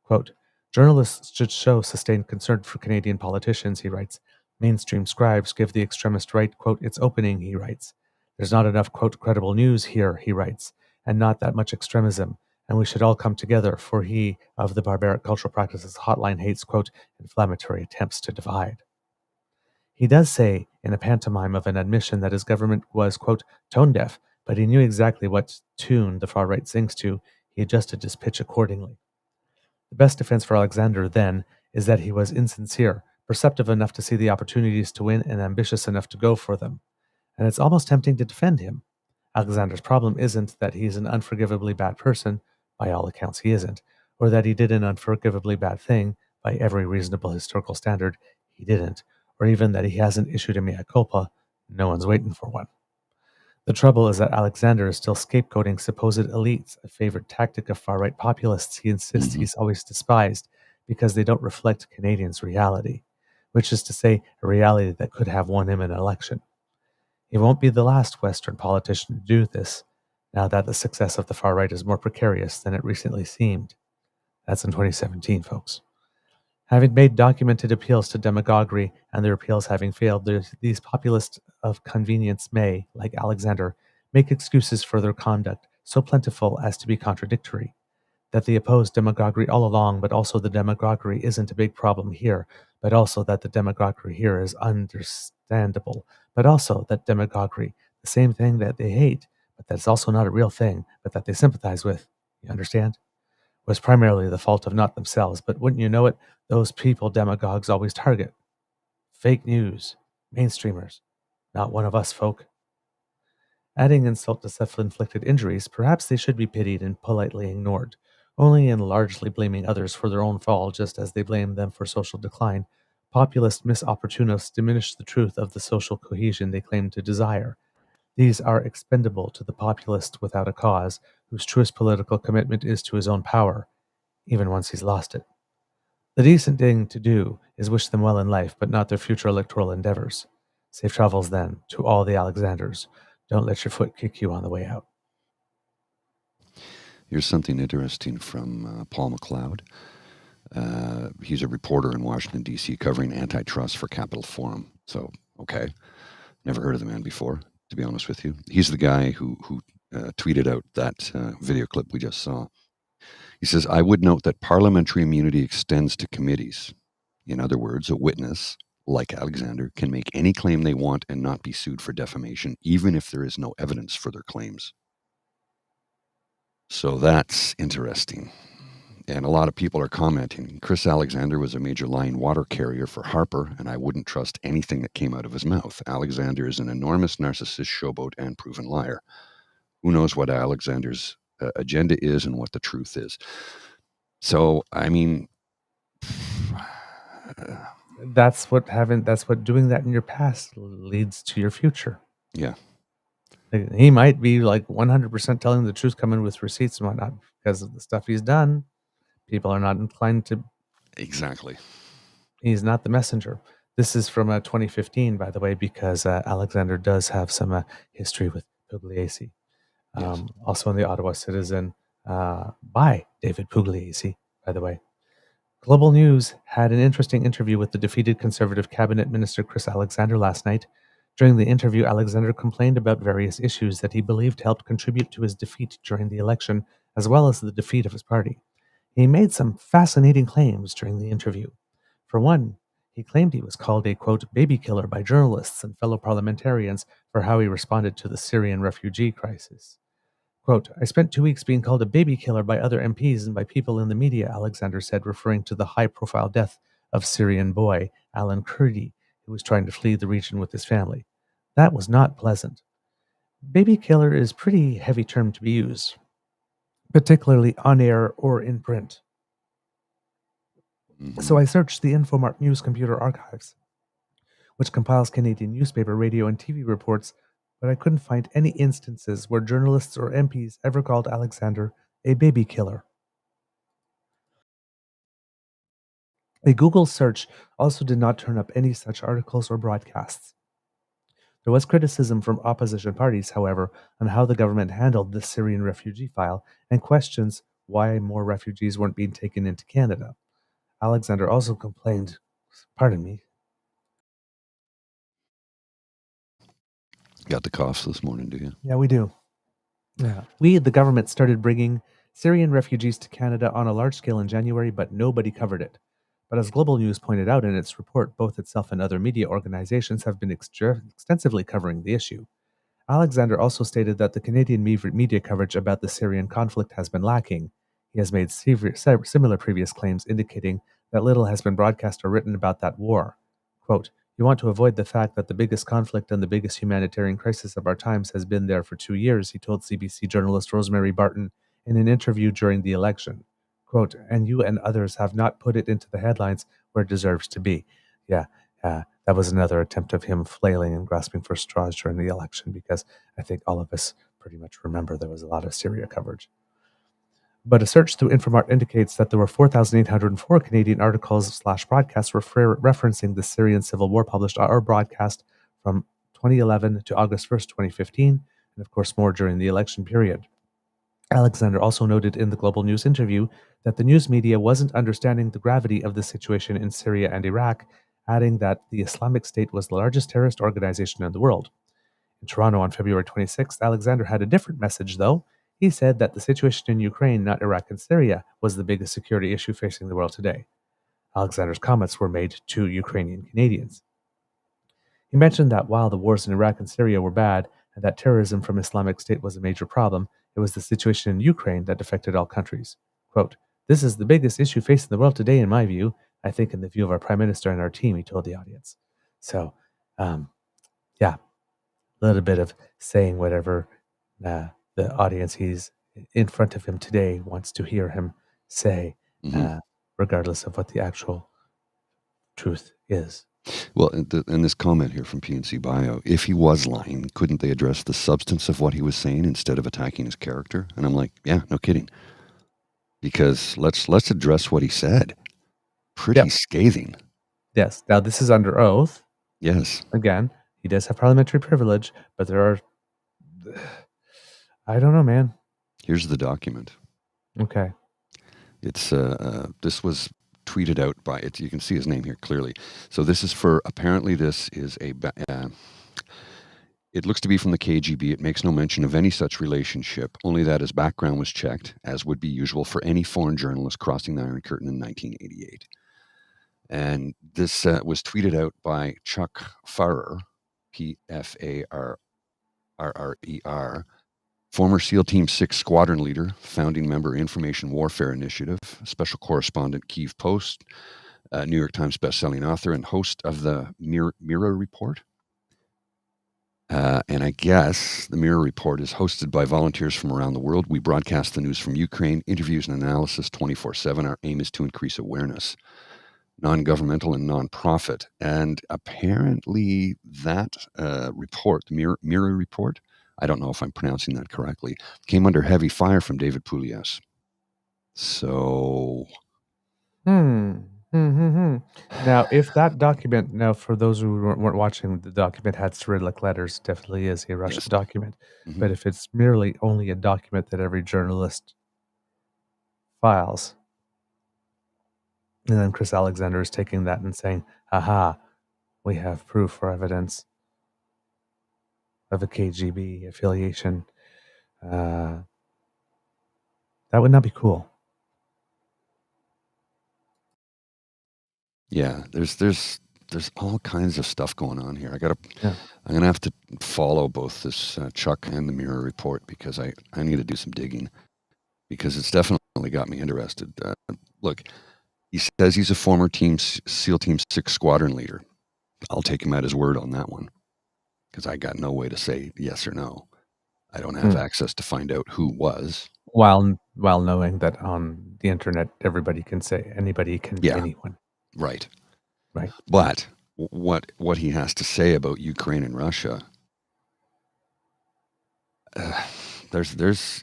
Quote, Journalists should show sustained concern for Canadian politicians, he writes. Mainstream scribes give the extremist right, quote, its opening, he writes. There's not enough, quote, credible news here, he writes, and not that much extremism, and we should all come together, for he of the barbaric cultural practices hotline hates, quote, inflammatory attempts to divide. He does say, in a pantomime of an admission, that his government was, quote, tone deaf, but he knew exactly what tune the far right sings to. He adjusted his pitch accordingly. The best defense for Alexander, then, is that he was insincere, perceptive enough to see the opportunities to win, and ambitious enough to go for them. And it's almost tempting to defend him. Alexander's problem isn't that he's an unforgivably bad person, by all accounts he isn't, or that he did an unforgivably bad thing, by every reasonable historical standard he didn't, or even that he hasn't issued a mea culpa. No one's waiting for one. The trouble is that Alexander is still scapegoating supposed elites, a favorite tactic of far-right populists he insists he's always despised because they don't reflect Canadians' reality, which is to say, a reality that could have won him an election. He won't be the last Western politician to do this, now that the success of the far-right is more precarious than it recently seemed. That's in 2017, folks. Having made documented appeals to demagoguery and their appeals having failed, these populists of convenience may, like Alexander, make excuses for their conduct so plentiful as to be contradictory. That they oppose demagoguery all along, but also the demagoguery isn't a big problem here, but also that the demagoguery here is understandable, but also that demagoguery, the same thing that they hate, but that's also not a real thing, but that they sympathize with, you understand? Was primarily the fault of not themselves, but wouldn't you know it, those people demagogues always target. Fake news, mainstreamers, not one of us folk. Adding insult to self-inflicted injuries, perhaps they should be pitied and politely ignored, only in largely blaming others for their own fall just as they blame them for social decline. Populist misopportunists diminish the truth of the social cohesion they claim to desire. These are expendable to the populist without a cause, whose truest political commitment is to his own power, even once he's lost it. The decent thing to do is wish them well in life, but not their future electoral endeavors. Safe travels, then, to all the Alexanders. Don't let your foot kick you on the way out. Here's something interesting from Paul McLeod. He's a reporter in Washington, D.C., covering antitrust for Capital Forum. So, okay. Never heard of the man before, to be honest with you. He's the guy who tweeted out that video clip we just saw. He says, I would note that parliamentary immunity extends to committees. In other words, a witness, like Alexander, can make any claim they want and not be sued for defamation, even if there is no evidence for their claims. So that's interesting. And a lot of people are commenting, Chris Alexander was a major line water carrier for Harper, and I wouldn't trust anything that came out of his mouth. Alexander is an enormous narcissist, showboat, and proven liar. Who knows what Alexander's agenda is and what the truth is. So, I mean, that's what doing that in your past leads to your future. Yeah. He might be like 100% telling the truth, coming with receipts and whatnot because of the stuff he's done. People are not inclined to. Exactly. He's not the messenger. This is from 2015, by the way, because Alexander does have some history with Pugliese. Yes. Also in the Ottawa Citizen by David Pugliese, by the way. Global News had an interesting interview with the defeated Conservative Cabinet Minister Chris Alexander last night. During the interview, Alexander complained about various issues that he believed helped contribute to his defeat during the election, as well as the defeat of his party. He made some fascinating claims during the interview. For one, he claimed he was called a, quote, baby killer by journalists and fellow parliamentarians for how he responded to the Syrian refugee crisis. Quote, I spent 2 weeks being called a baby killer by other MPs and by people in the media, Alexander said, referring to the high-profile death of Syrian boy Alan Kurdi, who was trying to flee the region with his family. That was not pleasant. Baby killer is a pretty heavy term to be used, particularly on air or in print. Mm-hmm. So I searched the Infomark News Computer Archives, which compiles Canadian newspaper, radio, and TV reports, but I couldn't find any instances where journalists or MPs ever called Alexander a baby killer. A Google search also did not turn up any such articles or broadcasts. There was criticism from opposition parties, however, on how the government handled the Syrian refugee file and questions why more refugees weren't being taken into Canada. Alexander also complained, pardon me. Got the coughs this morning, do you? Yeah, we do. Yeah. We, the government, started bringing Syrian refugees to Canada on a large scale in January, but nobody covered it. But as Global News pointed out in its report, both itself and other media organizations have been extensively covering the issue. Alexander also stated that the Canadian media coverage about the Syrian conflict has been lacking. He has made similar previous claims indicating that little has been broadcast or written about that war. Quote, "You want to avoid the fact that the biggest conflict and the biggest humanitarian crisis of our times has been there for 2 years," he told CBC journalist Rosemary Barton in an interview during the election. Quote, "And you and others have not put it into the headlines where it deserves to be." Yeah, that was another attempt of him flailing and grasping for straws during the election, because I think all of us pretty much remember there was a lot of Syria coverage. But a search through Infomart indicates that there were 4,804 Canadian articles/broadcasts referencing the Syrian civil war published or broadcast from 2011 to August 1st, 2015, and of course more during the election period. Alexander also noted in the Global News interview that the news media wasn't understanding the gravity of the situation in Syria and Iraq, adding that the Islamic State was the largest terrorist organization in the world. In Toronto on February 26th, Alexander had a different message, though. He said that the situation in Ukraine, not Iraq and Syria, was the biggest security issue facing the world today. Alexander's comments were made to Ukrainian Canadians. He mentioned that while the wars in Iraq and Syria were bad and that terrorism from Islamic State was a major problem, it was the situation in Ukraine that affected all countries. Quote, "This is the biggest issue facing the world today, in my view. I think in the view of our Prime Minister and our team," he told the audience. So, yeah, a little bit of saying whatever the audience he's in front of him today wants to hear him say, regardless of what the actual truth is. Well, in this comment here from PNC Bio, if he was lying, couldn't they address the substance of what he was saying instead of attacking his character? And I'm like, yeah, no kidding. Because let's address what he said. Pretty scathing. Yes. Now, this is under oath. Yes. Again, he does have parliamentary privilege, but there are... I don't know, man. Here's the document. Okay. It's this was tweeted out by it. You can see his name here clearly. So this is for, apparently this is a, it looks to be from the KGB. It makes no mention of any such relationship, only that his background was checked, as would be usual for any foreign journalist crossing the Iron Curtain in 1988. And this was tweeted out by Chuck Farrer, P-F-A-R-R-R-E-R, former SEAL Team 6 squadron leader, founding member Information Warfare Initiative, special correspondent Kyiv Post, New York Times bestselling author, and host of the Mirror Report. And I guess the Mirror Report is hosted by volunteers from around the world. We broadcast the news from Ukraine, interviews and analysis 24/7. Our aim is to increase awareness, non-governmental and non-profit. And apparently that report, the Mirror Report, I don't know if I'm pronouncing that correctly, came under heavy fire from David Poulias. So... Now, if that document, now for those who weren't watching, the document had Cyrillic letters, definitely is a Russian document. But if it's merely only a document that every journalist files, and then Chris Alexander is taking that and saying, aha, we have proof or evidence of a KGB affiliation, that would not be cool. Yeah, there's all kinds of stuff going on here. I'm gonna have to follow both this Chuck and the Mirror Report, because I need to do some digging, because it's definitely got me interested. Look, he says he's a former SEAL Team 6 squadron leader. I'll take him at his word on that one, because I got no way to say yes or no. I don't have access to find out who was. While knowing that on the internet, everybody can say, anybody can be anyone. Right. Right. But what he has to say about Ukraine and Russia, there's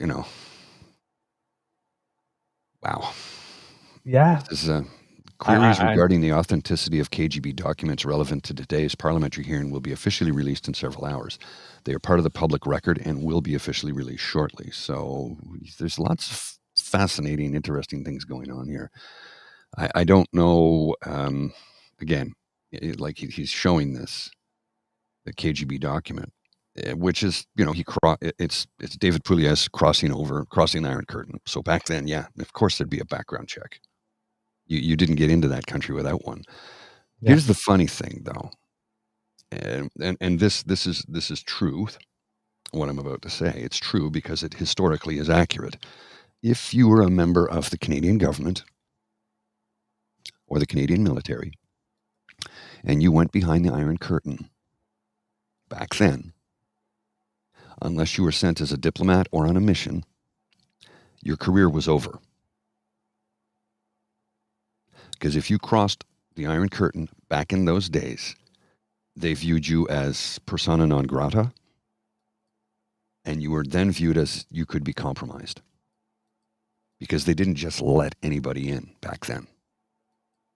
wow. Yeah. This is queries regarding the authenticity of KGB documents relevant to today's parliamentary hearing will be officially released in several hours. They are part of the public record and will be officially released shortly. So there's lots of fascinating, interesting things going on here. I don't know. Again, like he's showing this, the KGB document, which is, it's David Pugliese crossing the Iron Curtain. So back then, yeah, of course there'd be a background check. You didn't get into that country without one. Yeah. Here's the funny thing, though, and this is truth. What I'm about to say, it's true because it historically is accurate. If you were a member of the Canadian government or the Canadian military, and you went behind the Iron Curtain back then, unless you were sent as a diplomat or on a mission, your career was over. Because if you crossed the Iron Curtain back in those days, they viewed you as persona non grata, and you were then viewed as you could be compromised. Because they didn't just let anybody in back then.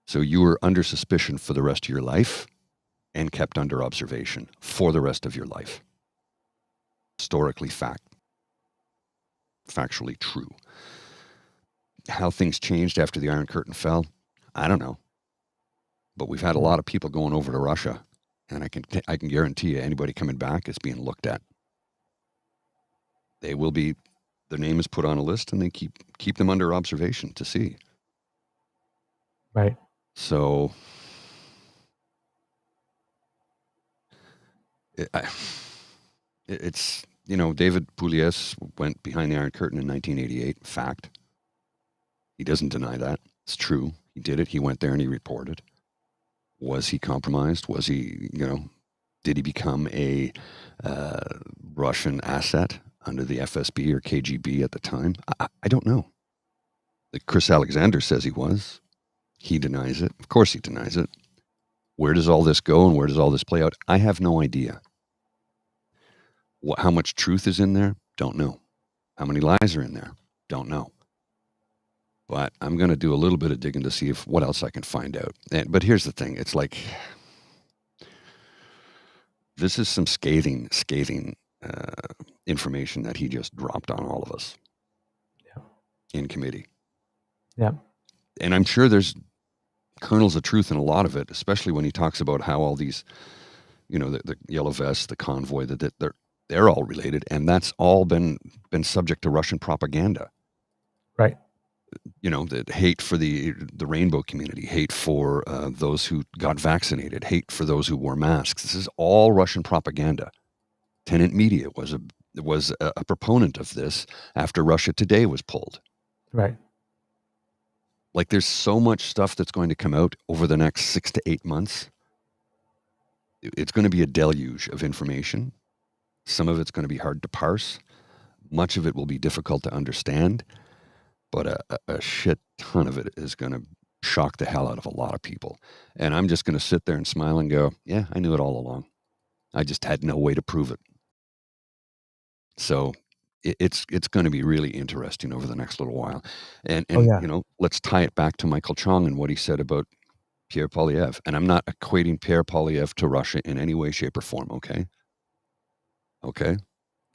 So you were under suspicion for the rest of your life and kept under observation for the rest of your life. Historically factually true. How things changed after the Iron Curtain fell, I don't know. But we've had a lot of people going over to Russia, and I can guarantee you anybody coming back is being looked at. They will be, their name is put on a list, and they keep them under observation to see. Right. So it's, David Pugliese went behind the Iron Curtain in 1988. Fact. He doesn't deny that. It's true. He did it. He went there and he reported. Was he compromised? Was he, did he become a Russian asset under the FSB or KGB at the time? I don't know. Chris Alexander says he was. He denies it. Of course he denies it. Where does all this go and where does all this play out? I have no idea. How much truth is in there? Don't know. How many lies are in there? Don't know. But I'm going to do a little bit of digging to see what else I can find out. But here's the thing. It's like, this is some scathing information that he just dropped on all of us in committee. Yeah. And I'm sure there's kernels of truth in a lot of it, especially when he talks about how all these, the yellow vests, the convoy, that they're all related, and that's all been subject to Russian propaganda. Right. The hate for the rainbow community, hate for those who got vaccinated, hate for those who wore masks. This is all Russian propaganda. Tenant Media was a proponent of this after Russia Today was pulled. Right. Like, there's so much stuff that's going to come out over the next 6 to 8 months. It's going to be a deluge of information. Some of it's going to be hard to parse. Much of it will be difficult to understand. But a shit ton of it is going to shock the hell out of a lot of people. And I'm just going to sit there and smile and go, yeah, I knew it all along. I just had no way to prove it. So it's going to be really interesting over the next little while. And let's tie it back to Michael Chong and what he said about Pierre Poilievre. And I'm not equating Pierre Poilievre to Russia in any way, shape, or form, okay? Okay?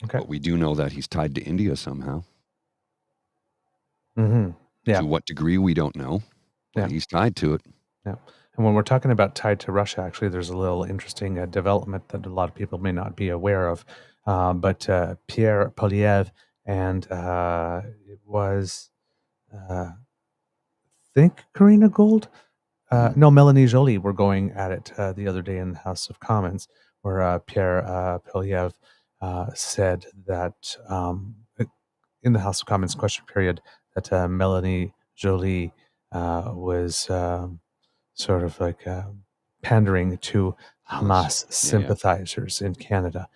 Okay. But we do know that he's tied to India somehow. Mm-hmm. Yeah. To what degree, we don't know. But he's tied to it. Yeah. And when we're talking about tied to Russia, actually, there's a little interesting development that a lot of people may not be aware of. But Pierre Poilievre and it was, I think, Karina Gold? No, Melanie Joly were going at it the other day in the House of Commons, where Pierre Poilievre said that in the House of Commons question period, that Melanie Joly was sort of like pandering to Hamas sympathizers in Canada,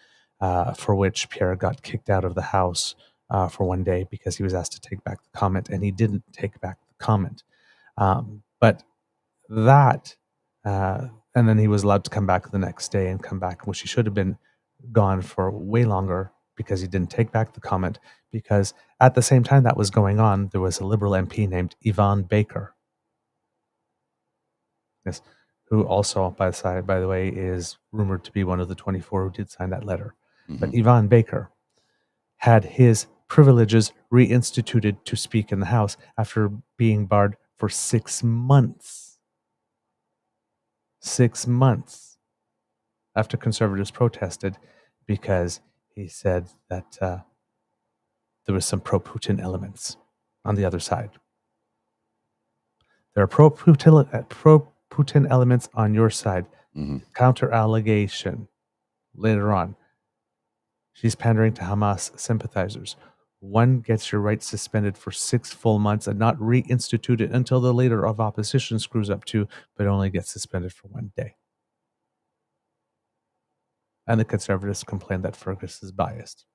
for which Pierre got kicked out of the House for one day because he was asked to take back the comment, and he didn't take back the comment. But that, and then he was allowed to come back the next day and come back, which he should have been gone for way longer because he didn't take back the comment, because at the same time that was going on, there was a Liberal MP named Yvonne Baker. Yes, who also, by the way, is rumored to be one of the 24 who did sign that letter. Mm-hmm. But Yvonne Baker had his privileges reinstituted to speak in the House after being barred for 6 months. 6 months after conservatives protested because he said that there was some pro-Putin elements on the other side. There are pro-Putin elements on your side. Mm-hmm. Counter-allegation later on. She's pandering to Hamas sympathizers. One gets your rights suspended for 6 full months and not reinstituted until the leader of opposition screws up too, but only gets suspended for 1 day. And the conservatives complain that Fergus is biased.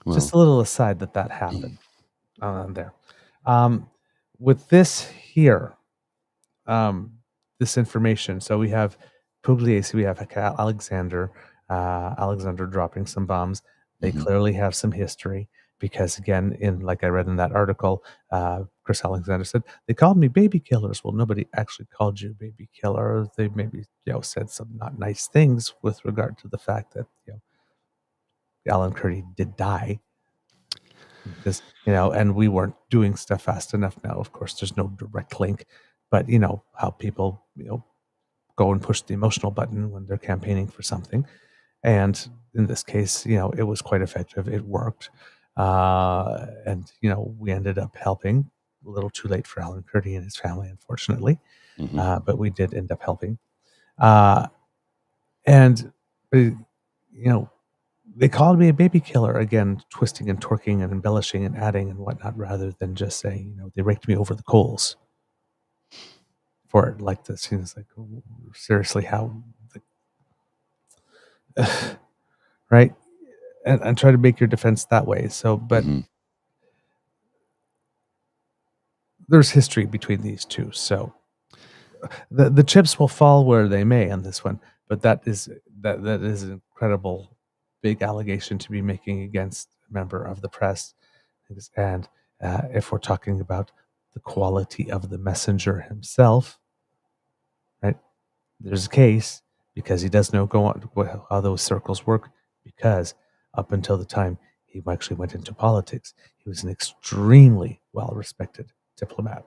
Well, just a little aside that happened there. With this here, this information, so we have Pugliese, we have Alexander dropping some bombs. They clearly have some history because, again, like I read in that article, Chris Alexander said, they called me baby killers. Well, nobody actually called you baby killer. They maybe said some not nice things with regard to the fact that Alan Kurdi did die. Because, and we weren't doing stuff fast enough. Now, of course, there's no direct link, but how people, go and push the emotional button when they're campaigning for something. And in this case, it was quite effective. It worked. And, we ended up helping a little too late for Alan Kurdi and his family, unfortunately. But we did end up helping. And, they called me a baby killer, again, twisting and twerking and embellishing and adding and whatnot, rather than just saying, they raked me over the coals for it. Like this, it's like, seriously, how, right? And try to make your defense that way. So, but there's history between these two. So the chips will fall where they may on this one, but that is an incredible big allegation to be making against a member of the press. And if we're talking about the quality of the messenger himself, right, there's a case because he does know how those circles work, because up until the time he actually went into politics, he was an extremely well-respected diplomat.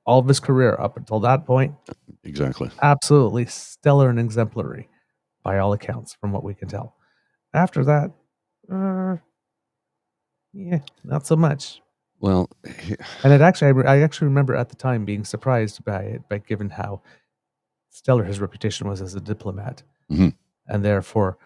All of his career up until that point, exactly, absolutely stellar and exemplary by all accounts, from what we can tell. After that, not so much. Well, and I actually remember at the time being surprised by it, by given how stellar his reputation was as a diplomat, and therefore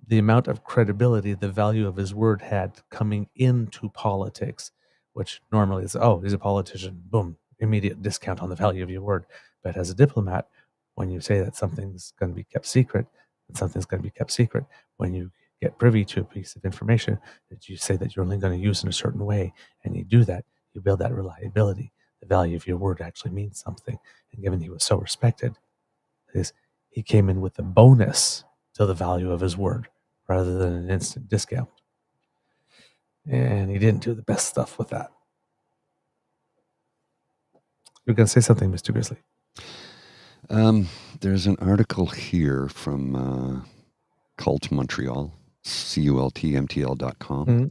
the amount of credibility, the value of his word had coming into politics, which normally is, he's a politician, boom, immediate discount on the value of your word. But as a diplomat, when you say that something's going to be kept secret, then something's going to be kept secret. When you get privy to a piece of information that you say that you're only going to use in a certain way, and you do that, you build that reliability. The value of your word actually means something. And given he was so respected, he came in with a bonus to the value of his word rather than an instant discount. And he didn't do the best stuff with that. You're going to say something, Mr. Grizzly. There's an article here from Cult Montreal, CULTMTL.com.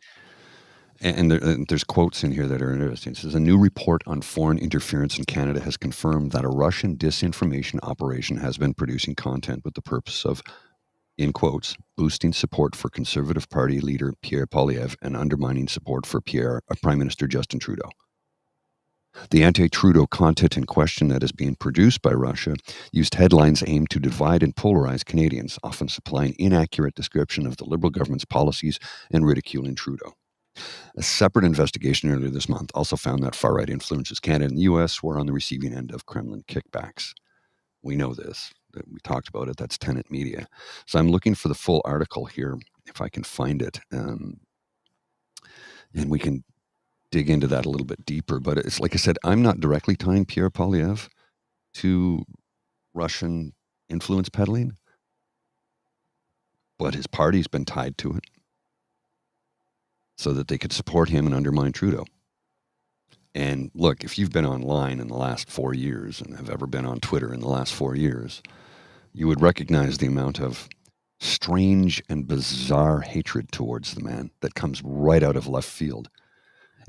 And there's quotes in here that are interesting. It says, a new report on foreign interference in Canada has confirmed that a Russian disinformation operation has been producing content with the purpose of, in quotes, boosting support for Conservative Party leader Pierre Poilievre and undermining support for Prime Minister Justin Trudeau. The anti-Trudeau content in question that is being produced by Russia used headlines aimed to divide and polarize Canadians, often supplying inaccurate description of the Liberal government's policies and ridiculing Trudeau. A separate investigation earlier this month also found that far-right influences Canada and the U.S. were on the receiving end of Kremlin kickbacks. We know this. We talked about it. That's Tenet Media. So I'm looking for the full article here, if I can find it. And we can dig into that a little bit deeper. But it's like I said, I'm not directly tying Pierre Poilievre to Russian influence peddling, but his party's been tied to it so that they could support him and undermine Trudeau. And look, if you've been online in the last 4 years and have ever been on Twitter in the last 4 years, you would recognize the amount of strange and bizarre hatred towards the man that comes right out of left field.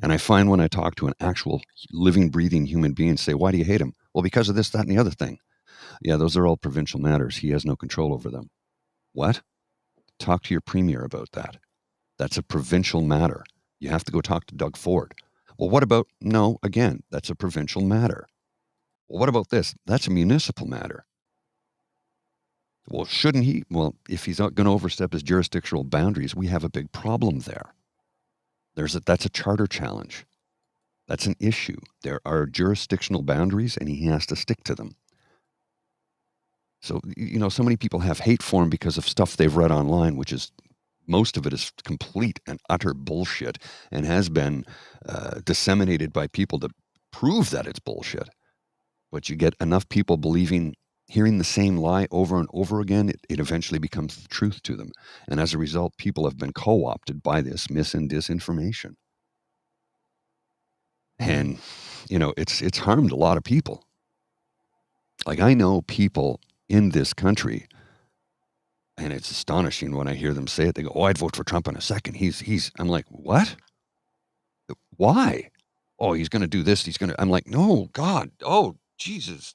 And I find when I talk to an actual living, breathing human being, say, why do you hate him? Well, because of this, that, and the other thing. Yeah, those are all provincial matters. He has no control over them. What? Talk to your premier about that. That's a provincial matter. You have to go talk to Doug Ford. Well, what about, no, again, that's a provincial matter. Well, what about this? That's a municipal matter. Well, shouldn't he? Well, if he's not going to overstep his jurisdictional boundaries, we have a big problem there. That's a charter challenge. That's an issue. There are jurisdictional boundaries, and he has to stick to them. So, so many people have hate for him because of stuff they've read online, which is, most of it is complete and utter bullshit and has been disseminated by people to prove that it's bullshit. But you get enough people hearing the same lie over and over again, it eventually becomes the truth to them. And as a result, people have been co-opted by this mis and disinformation. And, it's harmed a lot of people. Like, I know people in this country, and it's astonishing when I hear them say it. They go, oh, I'd vote for Trump in a second. I'm like, what? Why? Oh, he's going to do this. I'm like, no, God. Oh, Jesus.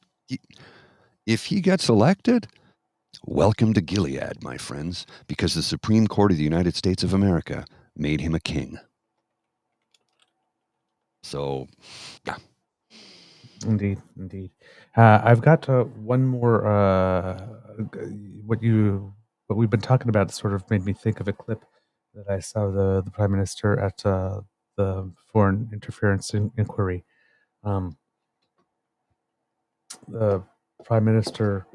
If he gets elected, welcome to Gilead, my friends, because the Supreme Court of the United States of America made him a king. So, yeah. Indeed. I've got one more. What we've been talking about sort of made me think of a clip that I saw the Prime Minister at the Foreign Interference Inquiry. The Prime Minister,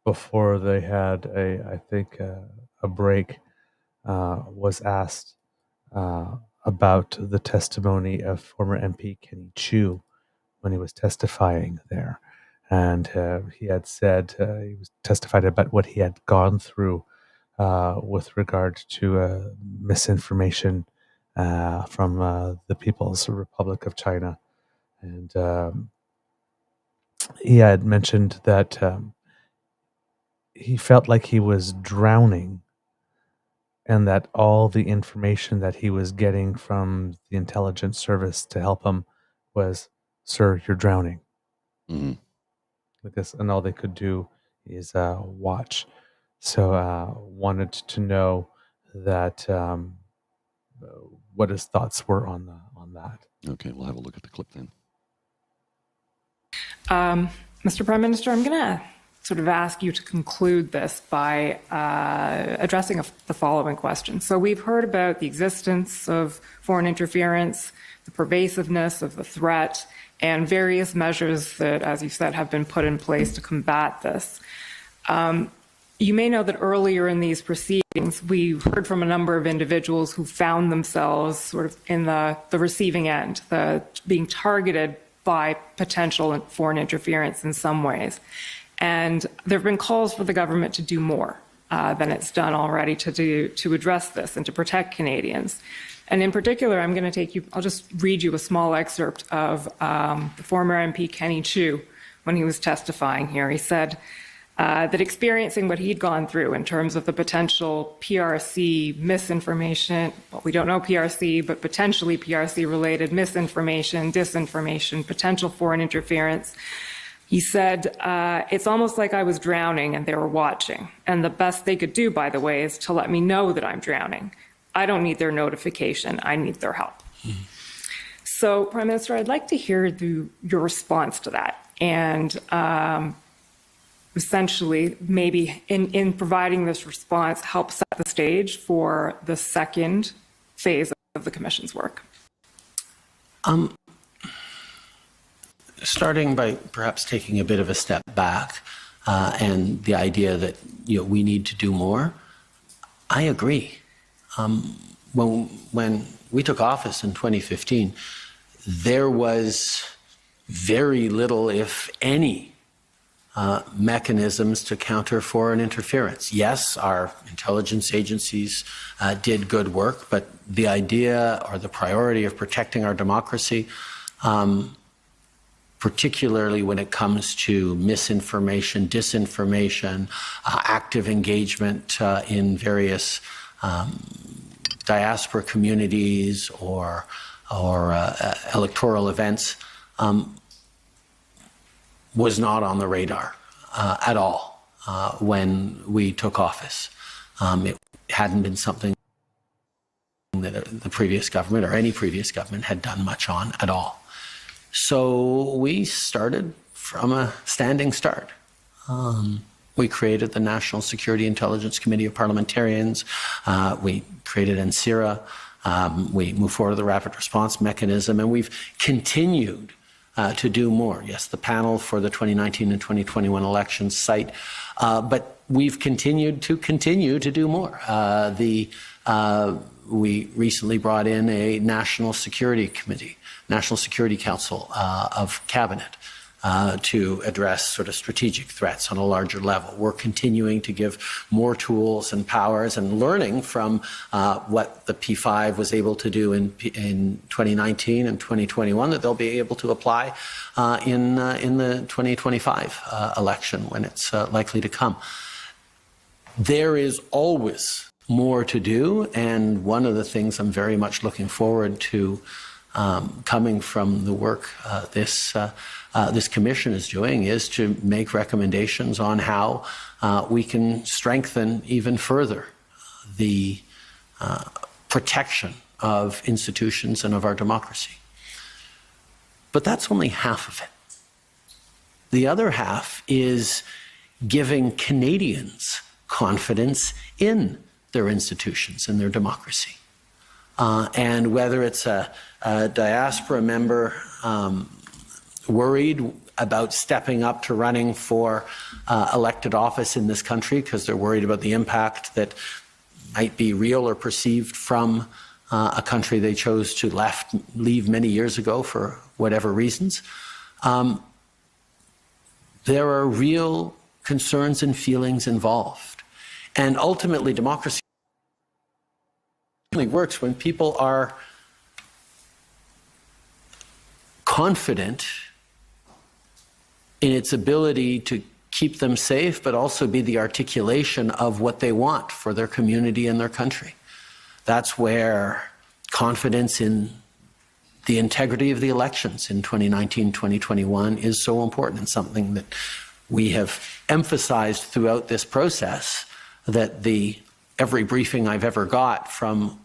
before they had a break, was asked about the testimony of former MP Kenny Chu when he was testifying there. And he had said, he was testified about what he had gone through with regard to misinformation from the People's Republic of China. And he had mentioned that he felt like he was drowning, and that all the information that he was getting from the intelligence service to help him was, sir, you're drowning. Mm-hmm. And all they could do is watch. So wanted to know that what his thoughts were on that. Okay, we'll have a look at the clip then. Mr. Prime Minister, I'm going to sort of ask you to conclude this by addressing the following question. So we've heard about the existence of foreign interference, the pervasiveness of the threat, and various measures that, as you said, have been put in place to combat this. You may know that earlier in these proceedings, we heard from a number of individuals who found themselves sort of in the receiving end, being targeted by potential foreign interference in some ways. And there have been calls for the government to do more than it's done already to address this and to protect Canadians. And in particular, I'll just read you a small excerpt of the former MP Kenny Chu when he was testifying here. He said that experiencing what he'd gone through in terms of the potential PRC misinformation, well, we don't know PRC, but potentially PRC-related misinformation, disinformation, potential foreign interference. He said, it's almost like I was drowning and they were watching. And the best they could do, by the way, is to let me know that I'm drowning. I don't need their notification. I need their help. Mm-hmm. So, Prime Minister, I'd like to hear your response to that. And essentially, maybe in providing this response, help set the stage for the second phase of the Commission's work. Starting by perhaps taking a bit of a step back and the idea that we need to do more, I agree. When we took office in 2015, there was very little, if any, mechanisms to counter foreign interference. Yes, our intelligence agencies did good work, but the idea or the priority of protecting our democracy, particularly when it comes to misinformation, disinformation, active engagement in various diaspora communities or electoral events was not on the radar at all when we took office. It hadn't been something that the previous government or any previous government had done much on at all. So we started from a standing start. We created the National Security Intelligence Committee of Parliamentarians. We created NSIRA. We moved forward to the Rapid Response Mechanism, and we've continued to do more. Yes, the panel for the 2019 and 2021 elections cite, but we've continued to do more. We recently brought in a National Security Committee, National Security Council of Cabinet to address sort of strategic threats on a larger level. We're continuing to give more tools and powers and learning from what the P5 was able to do in 2019 and 2021 that they'll be able to apply in the 2025 election when it's likely to come. There is always more to do, and one of the things I'm very much looking forward to coming from the work this commission is doing is to make recommendations on how we can strengthen even further the protection of institutions and of our democracy. But that's only half of it. The other half is giving Canadians confidence in their institutions and their democracy. And whether it's a diaspora member worried about stepping up to running for elected office in this country because they're worried about the impact that might be real or perceived from a country they chose to leave many years ago for whatever reasons, there are real concerns and feelings involved. And ultimately, democracy only works when people are confident in its ability to keep them safe, but also be the articulation of what they want for their community and their country. That's where confidence in the integrity of the elections in 2019, 2021 is so important, and something that we have emphasized throughout this process, that every briefing I've ever got from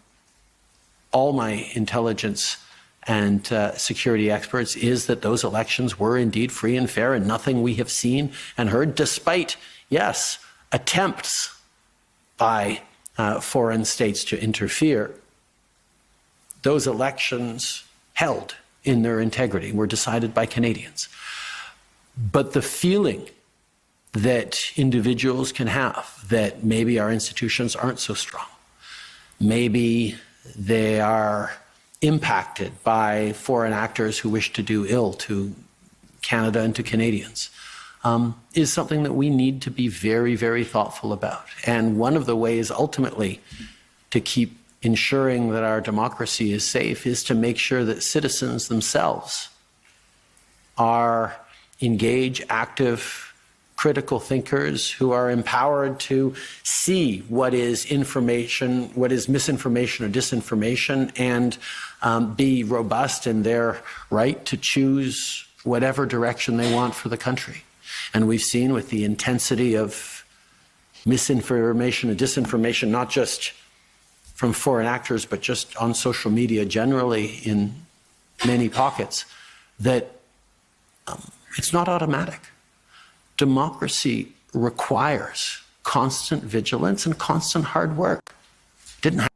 all my intelligence and security experts is that those elections were indeed free and fair, and nothing we have seen and heard, despite, yes, attempts by foreign states to interfere, those elections held in their integrity were decided by Canadians. But the feeling that individuals can have that maybe our institutions aren't so strong, maybe they are impacted by foreign actors who wish to do ill to Canada and to Canadians, is something that we need to be very, very thoughtful about. And one of the ways ultimately to keep ensuring that our democracy is safe is to make sure that citizens themselves are engaged, active, critical thinkers who are empowered to see what is information, what is misinformation or disinformation, and be robust in their right to choose whatever direction they want for the country. And we've seen with the intensity of misinformation and disinformation, not just from foreign actors, but just on social media generally in many pockets, that it's not automatic. Democracy requires constant vigilance and constant hard work. It didn't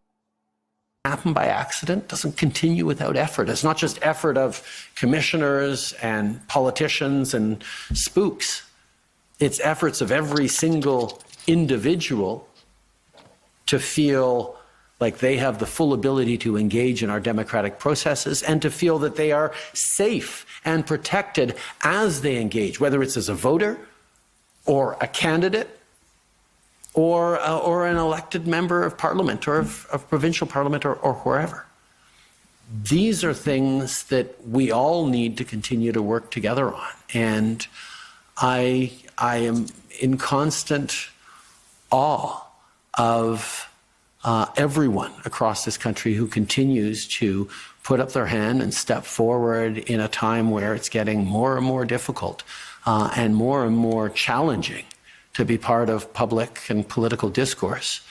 happen by accident, doesn't continue without effort. It's not just effort of commissioners and politicians and spooks. It's efforts of every single individual to feel like they have the full ability to engage in our democratic processes and to feel that they are safe and protected as they engage, whether it's as a voter or a candidate or an elected member of parliament or of provincial parliament or wherever. These are things that we all need to continue to work together on. And I am in constant awe of everyone across this country who continues to put up their hand and step forward in a time where it's getting more and more difficult and more challenging to be part of public and political discourse,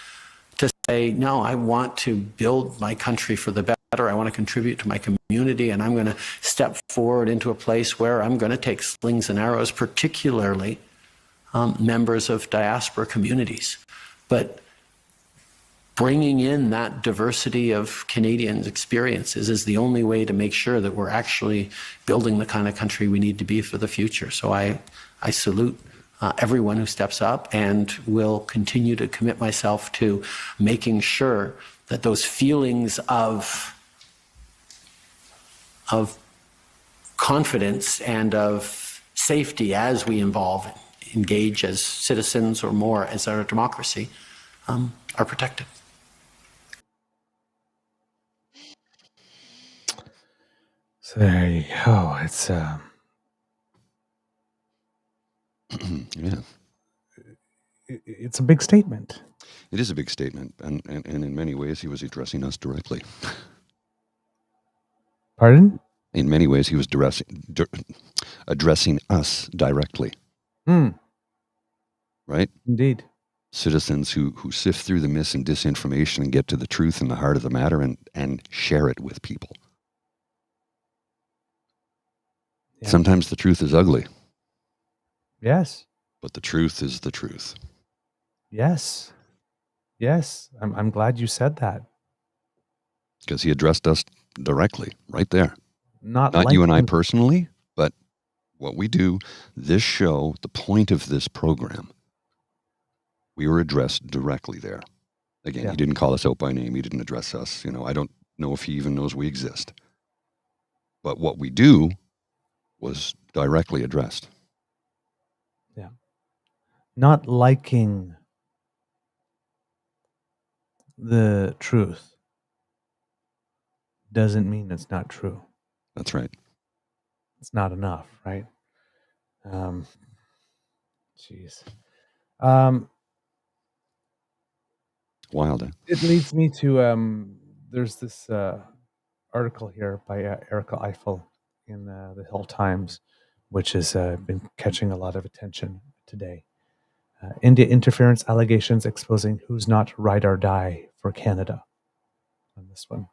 to say, no, I want to build my country for the better, I want to contribute to my community, and I'm going to step forward into a place where I'm going to take slings and arrows, particularly members of diaspora communities. But bringing in that diversity of Canadians' experiences is the only way to make sure that we're actually building the kind of country we need to be for the future. So I salute everyone who steps up, and will continue to commit myself to making sure that those feelings of confidence and of safety as we engage as citizens or more as our democracy are protected. So there you go. It's Yeah. It's a big statement. It is a big statement, and in many ways he was addressing us directly. Pardon? In many ways he was addressing us directly. Right? Indeed. Citizens who sift through the mis and disinformation and get to the truth in the heart of the matter and share it with people. Yeah. Sometimes the truth is ugly. Yes. But the truth is the truth. Yes. Yes. I'm glad you said that. Because he addressed us directly, right there. Not like you and I personally, but what we do, this show, the point of this program, we were addressed directly there. Again, He didn't call us out by name. He didn't address us. I don't know if he even knows we exist. But what we do was directly addressed. Yeah. Not liking the truth doesn't mean it's not true. That's right. It's not enough, right? Jeez. Wild, eh? It leads me to there's this article here by Erica Eiffel in the Hill Times, which has been catching a lot of attention today. India interference allegations exposing who's not ride or die for Canada. On this one.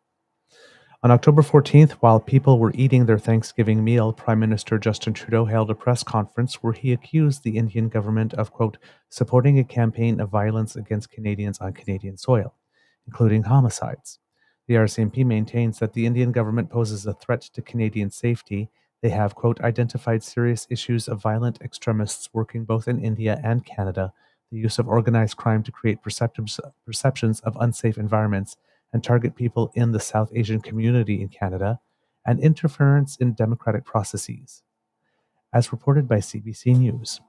On October 14th, while people were eating their Thanksgiving meal, Prime Minister Justin Trudeau held a press conference where he accused the Indian government of, quote, supporting a campaign of violence against Canadians on Canadian soil, including homicides. The RCMP maintains that the Indian government poses a threat to Canadian safety. They have, quote, identified serious issues of violent extremists working both in India and Canada, the use of organized crime to create perceptions of unsafe environments, and target people in the South Asian community in Canada, and interference in democratic processes. As reported by CBC News,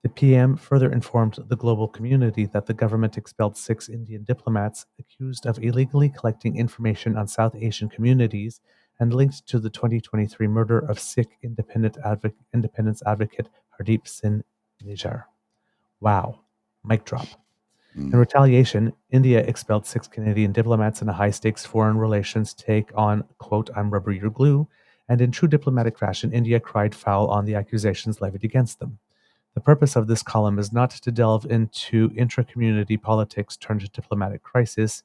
the PM further informed the global community that the government expelled 6 Indian diplomats accused of illegally collecting information on South Asian communities and linked to the 2023 murder of Sikh independence advocate Hardeep Singh Nijjar. Wow. Mic drop. In retaliation, India expelled 6 Canadian diplomats in a high-stakes foreign relations take on, quote, I'm rubber, you're glue, and in true diplomatic fashion, India cried foul on the accusations levied against them. The purpose of this column is not to delve into intra-community politics turned diplomatic crisis.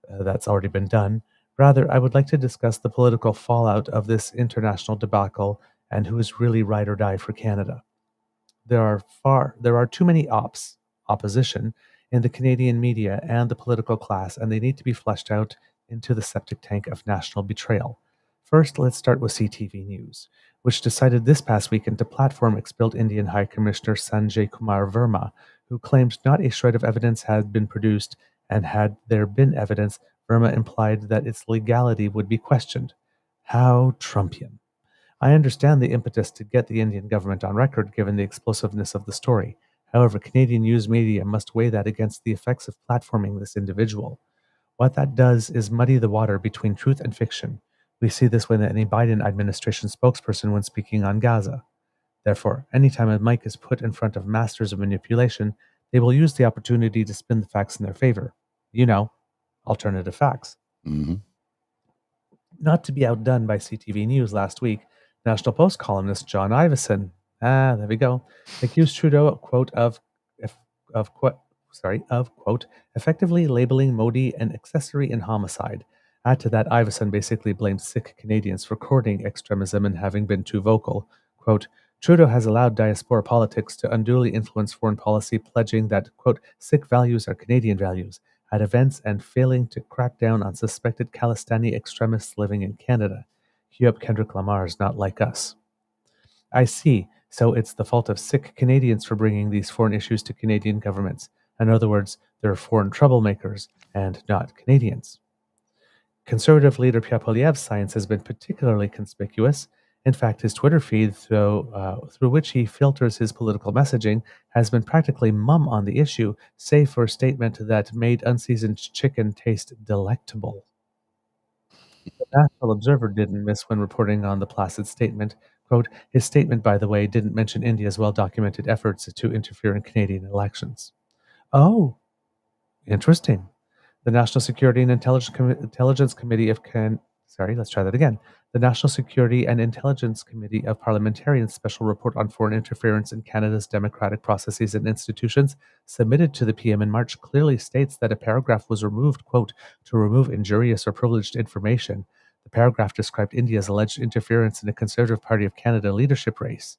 That's already been done. Rather, I would like to discuss the political fallout of this international debacle and who is really ride or die for Canada. There are too many opposition in the Canadian media and the political class, and they need to be flushed out into the septic tank of national betrayal. First, let's start with CTV News, which decided this past weekend to platform expelled Indian High Commissioner Sanjay Kumar Verma, who claimed not a shred of evidence had been produced, and had there been evidence, Verma implied that its legality would be questioned. How Trumpian. I understand the impetus to get the Indian government on record given the explosiveness of the story. However, Canadian news media must weigh that against the effects of platforming this individual. What that does is muddy the water between truth and fiction. We see this with any Biden administration spokesperson when speaking on Gaza. Therefore, anytime a mic is put in front of masters of manipulation, they will use the opportunity to spin the facts in their favor. You know, alternative facts. Mm-hmm. Not to be outdone by CTV News last week, National Post columnist John Ivison, there we go, accused Trudeau, quote, of quote, effectively labeling Modi an accessory in homicide. Add to that, Ivison basically blamed sick Canadians for courting extremism and having been too vocal. Quote, Trudeau has allowed diaspora politics to unduly influence foreign policy, pledging that, quote, sick values are Canadian values at events and failing to crack down on suspected Khalistani extremists living in Canada. Cue up Kendrick Lamar's Not Like Us. I see. So it's the fault of sick Canadians for bringing these foreign issues to Canadian governments. In other words, they're foreign troublemakers and not Canadians. Conservative leader Pierre Poilievre's science has been particularly conspicuous. In fact, his Twitter feed, through which he filters his political messaging, has been practically mum on the issue, save for a statement that made unseasoned chicken taste delectable. The National Observer didn't miss when reporting on the placid statement. Quote, his statement, by the way, didn't mention India's well-documented efforts to interfere in Canadian elections. Oh, interesting. The National Security and Intelligence Committee of The National Security and Intelligence Committee of Parliamentarians' Special Report on Foreign Interference in Canada's Democratic Processes and Institutions, submitted to the PM in March, clearly states that a paragraph was removed, quote, to remove injurious or privileged information. The paragraph described India's alleged interference in the Conservative Party of Canada leadership race.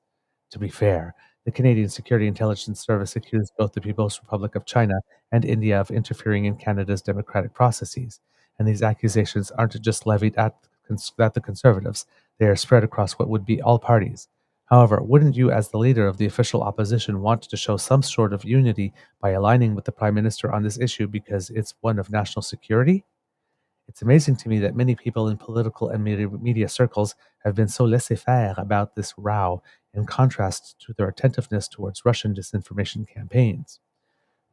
To be fair, the Canadian Security Intelligence Service accused both the People's Republic of China and India of interfering in Canada's democratic processes. And these accusations aren't just levied at the Conservatives, they are spread across what would be all parties. However, wouldn't you, as the leader of the official opposition, want to show some sort of unity by aligning with the Prime Minister on this issue because it's one of national security? It's amazing to me that many people in political and media circles have been so laissez-faire about this row, in contrast to their attentiveness towards Russian disinformation campaigns.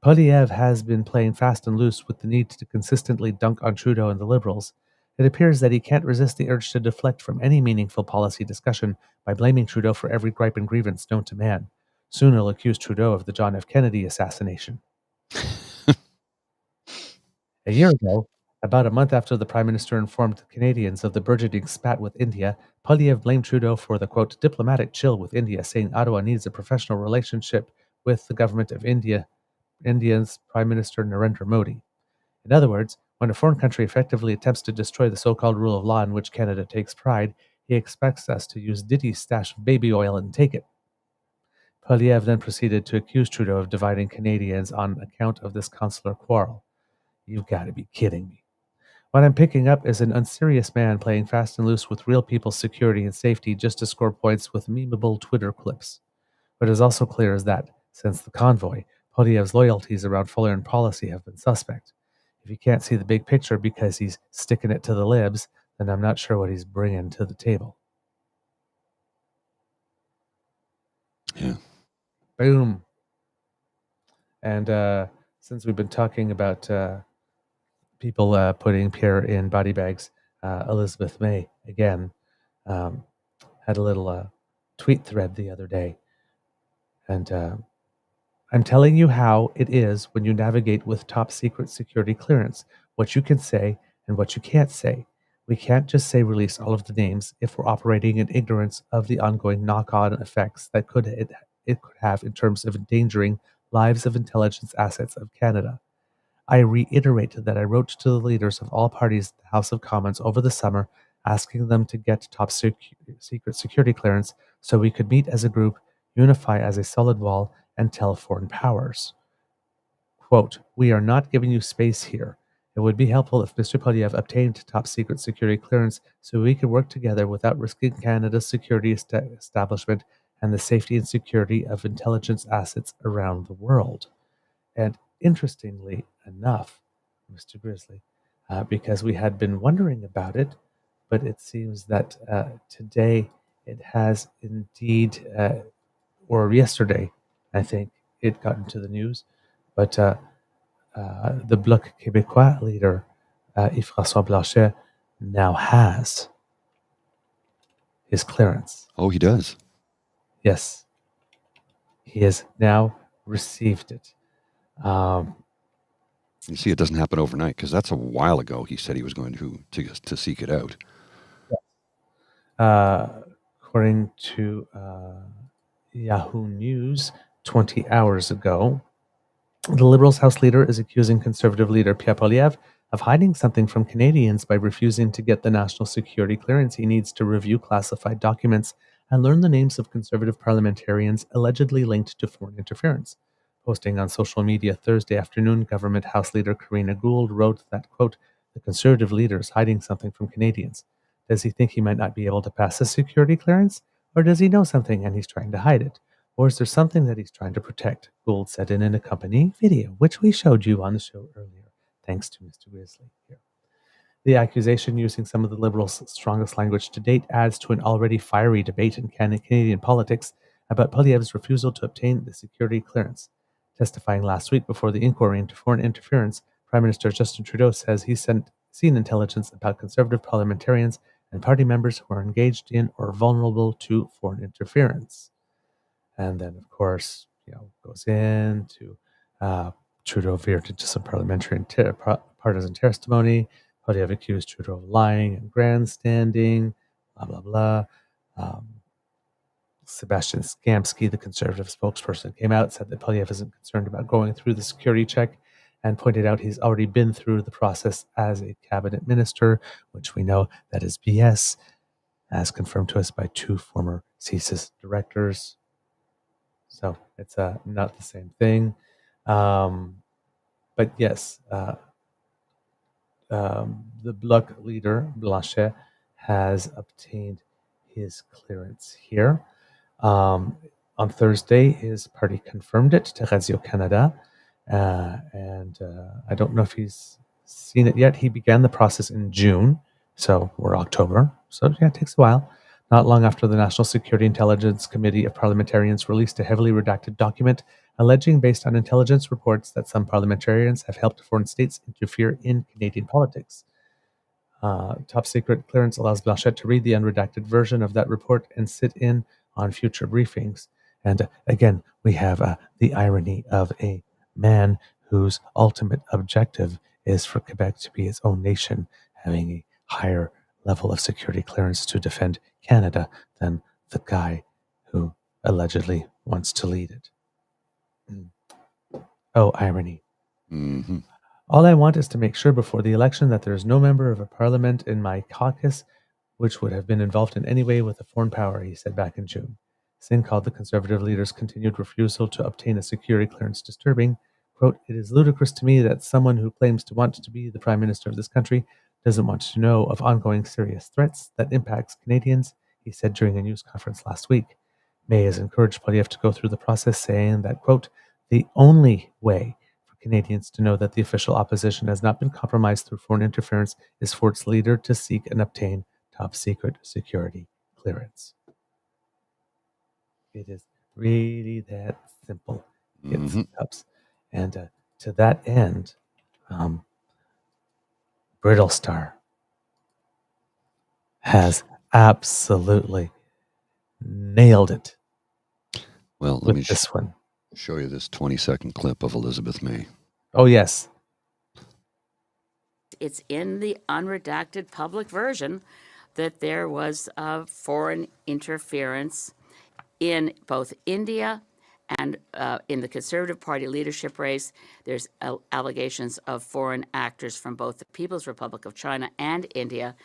Poilievre has been playing fast and loose with the need to consistently dunk on Trudeau and the Liberals. It appears that he can't resist the urge to deflect from any meaningful policy discussion by blaming Trudeau for every gripe and grievance known to man. Soon he'll accuse Trudeau of the John F. Kennedy assassination. A year ago, about a month after the Prime Minister informed Canadians of the burgeoning spat with India, Poilievre blamed Trudeau for the, quote, diplomatic chill with India, saying Ottawa needs a professional relationship with the government of India's Prime Minister Narendra Modi. In other words, when a foreign country effectively attempts to destroy the so-called rule of law in which Canada takes pride, he expects us to use Diddy's stash of baby oil and take it. Poilievre then proceeded to accuse Trudeau of dividing Canadians on account of this consular quarrel. You've got to be kidding me. What I'm picking up is an unserious man playing fast and loose with real people's security and safety just to score points with memeable Twitter clips. What is also clear is that, since the convoy, Poilievre's loyalties around foreign policy have been suspect. If you can't see the big picture because he's sticking it to the libs, then I'm not sure what he's bringing to the table. Yeah. Boom. And since we've been talking about people putting Pierre in body bags, Elizabeth May, again, had a little tweet thread the other day. And I'm telling you how it is when you navigate with top secret security clearance, what you can say and what you can't say. We can't just say release all of the names if we're operating in ignorance of the ongoing knock-on effects that it could have in terms of endangering lives of intelligence assets of Canada. I reiterate that I wrote to the leaders of all parties in the House of Commons over the summer, asking them to get top secret security clearance so we could meet as a group, unify as a solid wall, and tell foreign powers. Quote, we are not giving you space here. It would be helpful if Mr. Poilievre obtained top secret security clearance so we could work together without risking Canada's security establishment and the safety and security of intelligence assets around the world. And interestingly enough, Mr. Grizzly, because we had been wondering about it, but it seems that today it has indeed, or yesterday, I think, it got into the news, but the Bloc Québécois leader, Yves-François Blanchet, now has his clearance. Oh, he does? Yes. He has now received it. You see, it doesn't happen overnight because that's a while ago. He said he was going to seek it out. According to Yahoo News, 20 hours ago, the Liberals' House Leader is accusing Conservative leader Pierre Poilievre of hiding something from Canadians by refusing to get the national security clearance he needs to review classified documents and learn the names of Conservative parliamentarians allegedly linked to foreign interference. Posting on social media Thursday afternoon, Government House Leader Karina Gould wrote that, quote, the Conservative leader is hiding something from Canadians. Does he think he might not be able to pass a security clearance? Or does he know something and he's trying to hide it? Or is there something that he's trying to protect? Gould said in an accompanying video, which we showed you on the show earlier, thanks to Mr. Grizzly here. The accusation, using some of the Liberals' strongest language to date, adds to an already fiery debate in Canadian politics about Poilievre's refusal to obtain the security clearance. Testifying last week before the inquiry into foreign interference, Prime Minister Justin Trudeau says he's seen intelligence about Conservative parliamentarians and party members who are engaged in or vulnerable to foreign interference. And then, of course, goes into Trudeau veered into some parliamentary and partisan testimony. Poilievre accused Trudeau of lying and grandstanding, blah, blah, blah. Sebastian Skamsky, the Conservative spokesperson, came out, said that Poilievre isn't concerned about going through the security check and pointed out he's already been through the process as a cabinet minister, which we know that is BS, as confirmed to us by two former CSIS directors. So it's not the same thing. But yes, the Bloc leader, Blanchet, has obtained his clearance here. On Thursday, his party confirmed it to Radio-Canada, and I don't know if he's seen it yet. He began the process in June, so we're October, so yeah, it takes a while. Not long after the National Security Intelligence Committee of Parliamentarians released a heavily redacted document alleging, based on intelligence reports, that some parliamentarians have helped foreign states interfere in Canadian politics. Top secret clearance allows Blanchet to read the unredacted version of that report and sit in on future briefings. And again, we have the irony of a man whose ultimate objective is for Quebec to be its own nation, having a higher level of security clearance to defend Canada than the guy who allegedly wants to lead it. Oh, irony. Mm-hmm. All I want is to make sure before the election that there is no member of a parliament in my caucus which would have been involved in any way with a foreign power, he said back in June. Singh called the Conservative leader's continued refusal to obtain a security clearance disturbing. Quote, it is ludicrous to me that someone who claims to want to be the Prime Minister of this country doesn't want to know of ongoing serious threats that impacts Canadians, he said during a news conference last week. May has encouraged Poilievre to go through the process, saying that, quote, the only way for Canadians to know that the official opposition has not been compromised through foreign interference is for its leader to seek and obtain top secret security clearance. It is really that simple. It's cups. And to that end, Brittle Star has absolutely nailed it. Well, let me this one. Show you this 20-second clip of Elizabeth May. Oh, yes. It's in the unredacted public version that there was foreign interference in both India and in the Conservative Party leadership race. There's allegations of foreign actors from both the People's Republic of China and India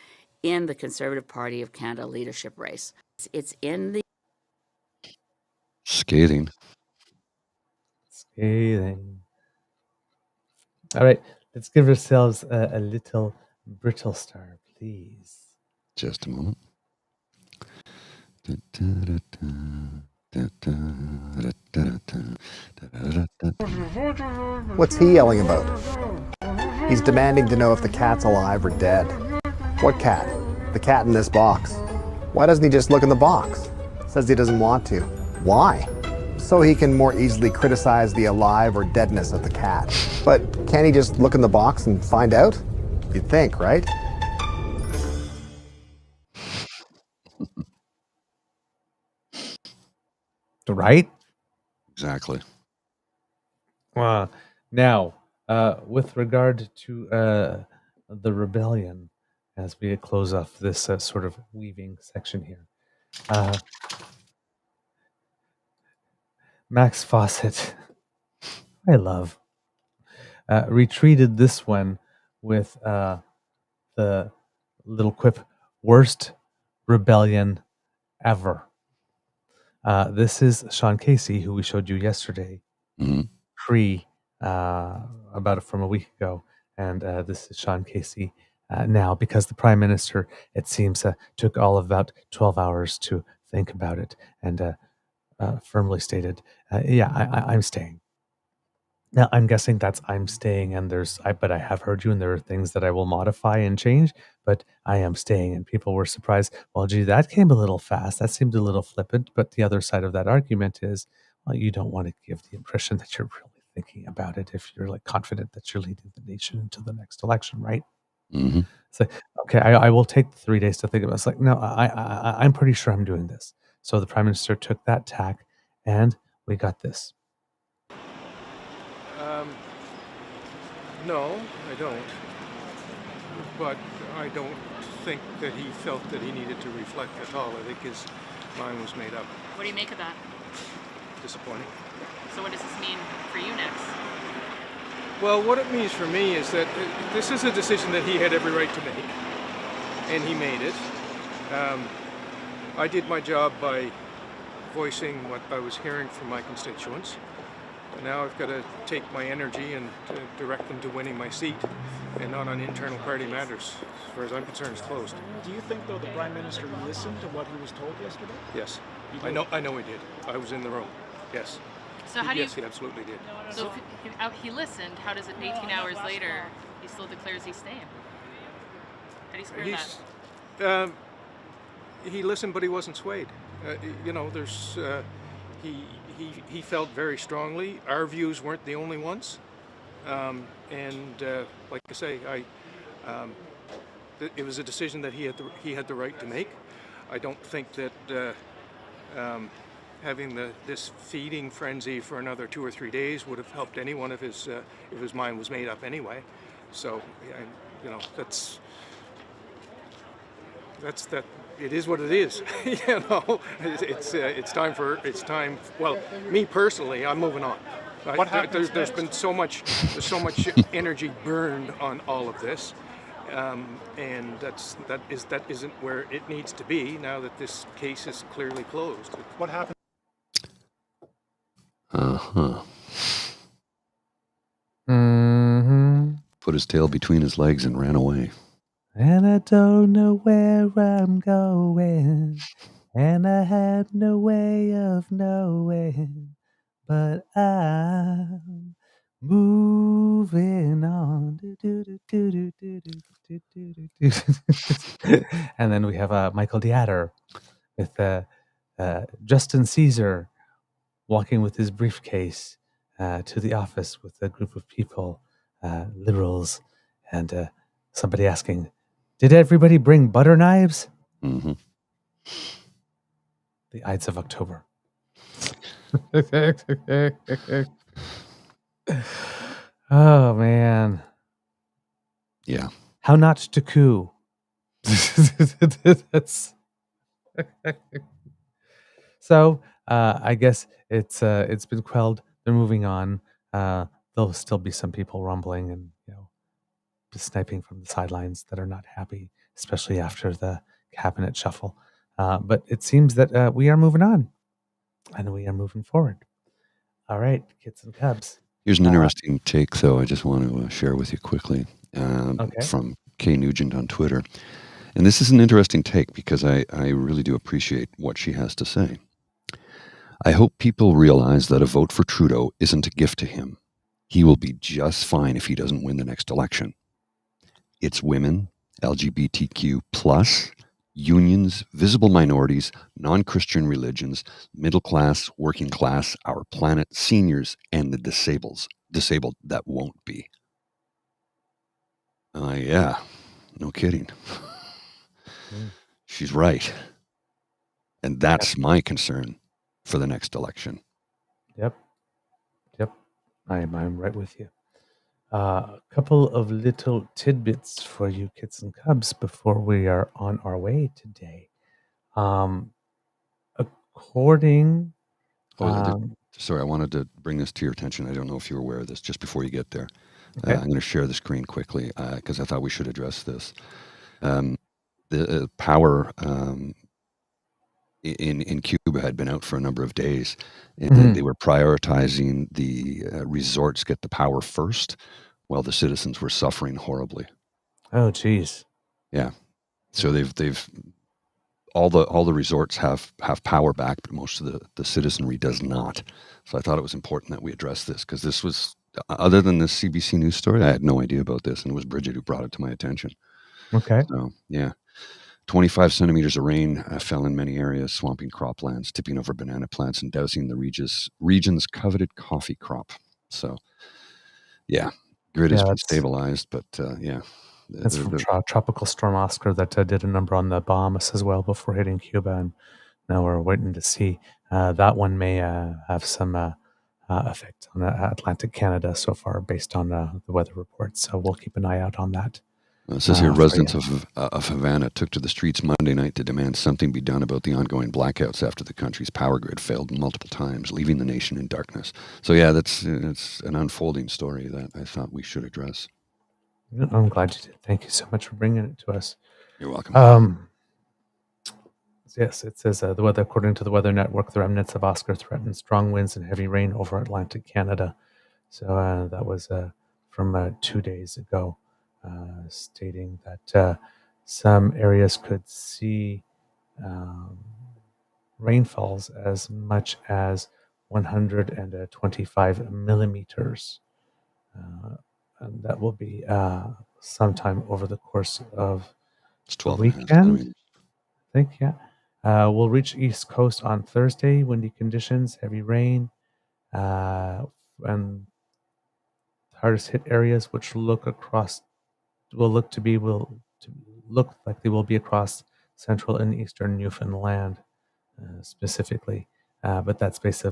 in the Conservative Party of Canada leadership race. It's in the... Scathing. All right, let's give ourselves a little Brittle Star, please. Just a moment. What's he yelling about? He's demanding to know if the cat's alive or dead. What cat? The cat in this box. Why doesn't he just look in the box? Says he doesn't want to. Why? So he can more easily criticize the alive or deadness of the cat. But can't he just look in the box and find out? You'd think, right? Right? Exactly. Now, With regard to the rebellion, as we close off this sort of weaving section here, Max Fawcett, I love, retreated this one with the little quip, worst rebellion ever. This is Sean Casey, who we showed you yesterday, from a week ago. And this is Sean Casey now, because the Prime Minister, it seems, took all of about 12 hours to think about it and firmly stated, I'm staying. Now, I'm guessing that's I'm staying, and but I have heard you, and there are things that I will modify and change, but I am staying. And people were surprised. Well, gee, that came a little fast. That seemed a little flippant. But the other side of that argument is, well, you don't want to give the impression that you're really thinking about it if you're like confident that you're leading the nation into the next election, right? Mm-hmm. It's like, okay, I will take the 3 days to think about it. It's like, no, I'm pretty sure I'm doing this. So the Prime Minister took that tack, and we got this. No, I don't. But I don't think that he felt that he needed to reflect at all. I think his mind was made up. What do you make of that? Disappointing. So what does this mean for you next? Well, what it means for me is that this is a decision that he had every right to make, and he made it. I did my job by voicing what I was hearing from my constituents. Now I've got to take my energy and direct them to winning my seat, and not on internal party matters. As far as I'm concerned, it's closed. Do you think, though, the Prime Minister listened to what he was told yesterday? Yes, I know he did. I was in the room. Yes. So how Yes, he absolutely did. So if he listened, how does it 18 hours later he still declares he's staying? How do you square that? He listened, but he wasn't swayed. There's he felt very strongly. Our views weren't the only ones, and like I say, it was a decision that he had the right to make. I don't think that having this feeding frenzy for another 2 or 3 days would have helped anyone if his mind was made up anyway. So, that's that. It is what it is. It's time. Well, me personally, I'm moving on. What happens there's been so much energy burned on all of this, and that isn't where it needs to be now that this case is clearly closed. What happened? Mm-hmm. Put his tail between his legs and ran away. And I don't know where I'm going, and I had no way of knowing, but I'm moving on. And then we have Michael Deatter with Justin Caesar walking with his briefcase to the office with a group of people, liberals, and somebody asking, did everybody bring butter knives? Mm-hmm. The Ides of October. Oh, man. Yeah. How not to coup. So, I guess it's been quelled. They're moving on. There'll still be some people rumbling and, just sniping from the sidelines that are not happy, especially after the cabinet shuffle. But it seems that we are moving on, and we are moving forward. All right, kids and cubs. Here's an interesting take, though, I just want to share with you quickly from Kay Nugent on Twitter. And this is an interesting take because I really do appreciate what she has to say. I hope people realize that a vote for Trudeau isn't a gift to him. He will be just fine if he doesn't win the next election. It's women, LGBTQ+, unions, visible minorities, non-Christian religions, middle class, working class, our planet, seniors, and the disabled that won't be. Yeah, no kidding. She's right. And that's my concern for the next election. Yep. I'm right with you. A couple of little tidbits for you kids and cubs before we are on our way today. Um, according, Sorry, I wanted to bring this to your attention. I don't know if you're aware of this just before you get there. Okay. I'm going to share the screen quickly because I thought we should address this. The power in Cuba had been out for a number of days, and they were prioritizing the resorts get the power first, while the citizens were suffering horribly. Oh, geez. Yeah. So they've all the resorts have power back, but most of the citizenry does not. So I thought it was important that we address this because this was, other than this CBC News story, I had no idea about this, and it was Bridget who brought it to my attention. Okay. So yeah, 25 centimeters of rain fell in many areas, swamping croplands, tipping over banana plants, and dousing the region's coveted coffee crop. So yeah, grid has been stabilized, but yeah. That's from Tropical Storm Oscar that did a number on the Bahamas as well before hitting Cuba, and now we're waiting to see. That one may have some effect on Atlantic Canada so far based on the weather reports, so we'll keep an eye out on that. It says here, residents of Havana took to the streets Monday night to demand something be done about the ongoing blackouts after the country's power grid failed multiple times, leaving the nation in darkness. So yeah, it's an unfolding story that I thought we should address. I'm glad you did. Thank you so much for bringing it to us. You're welcome. Yes, it says the weather. According to the Weather Network, the remnants of Oscar threaten strong winds and heavy rain over Atlantic Canada. So that was from 2 days ago, stating that some areas could see rainfalls as much as 125 millimeters. And that will be sometime over the course of the weekend. I think, yeah. We'll reach East Coast on Thursday. Windy conditions, heavy rain, and hardest hit areas, which will look like they will be across central and eastern Newfoundland, specifically. But that's based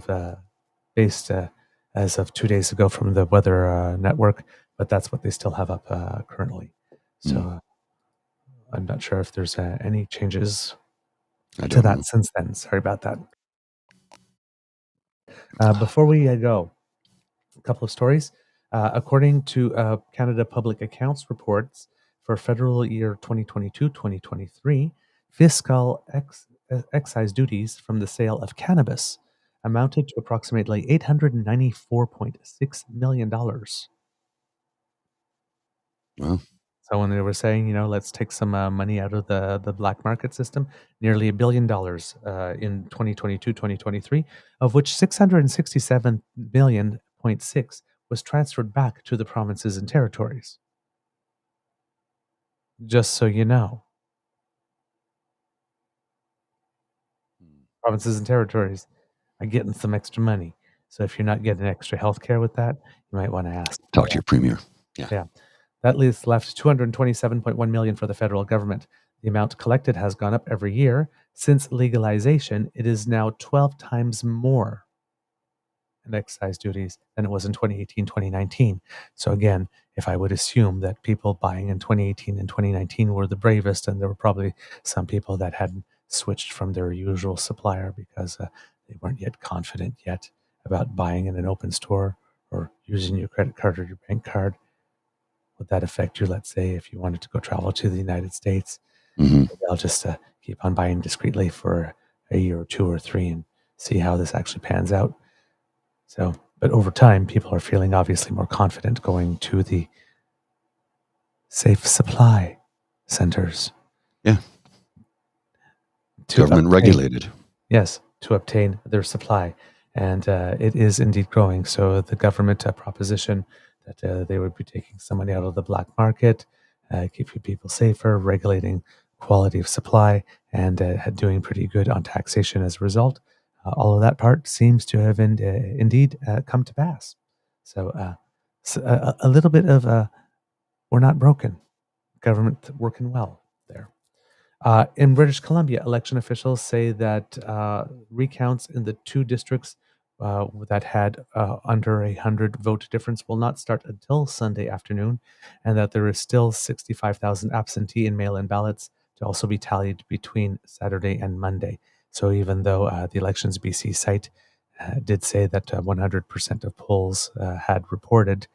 as of 2 days ago from the Weather Network. But that's what they still have up currently. So I'm not sure if there's any changes to that since then. Sorry about that. Before we go, a couple of stories. According to Canada Public Accounts reports for federal year 2022-2023, fiscal excise duties from the sale of cannabis amounted to approximately $894.6 million. Wow. So when they were saying, let's take some money out of the black market system, nearly $1 billion in 2022-2023, of which 667 million was transferred back to the provinces and territories. Just so you know. Provinces and territories are getting some extra money. So if you're not getting extra health care with that, you might want to ask. Talk to your premier. Yeah. That leaves left $227.1 million for the federal government. The amount collected has gone up every year. Since legalization, it is now 12 times more in excise duties than it was in 2018-2019. So again, if I would assume that people buying in 2018 and 2019 were the bravest, and there were probably some people that hadn't switched from their usual supplier because they weren't yet confident yet about buying in an open store or using your credit card or your bank card. Would that affect you, let's say, if you wanted to go travel to the United States? I'll just keep on buying discreetly for a year or 2 or 3 and see how this actually pans out. So, but over time, people are feeling obviously more confident going to the safe supply centers. Yeah. Government regulated. Yes, to obtain their supply. And it is indeed growing. So the government proposition that they would be taking some money out of the black market, keeping people safer, regulating quality of supply, and doing pretty good on taxation as a result. All of that part seems to have indeed come to pass. So, a little bit of we're not broken. Government working well there. In British Columbia, election officials say that recounts in the 2 districts that had under 100 vote difference will not start until Sunday afternoon, and that there is still 65,000 absentee and mail-in ballots to also be tallied between Saturday and Monday. So even though the Elections BC site did say that 100% of polls had reported,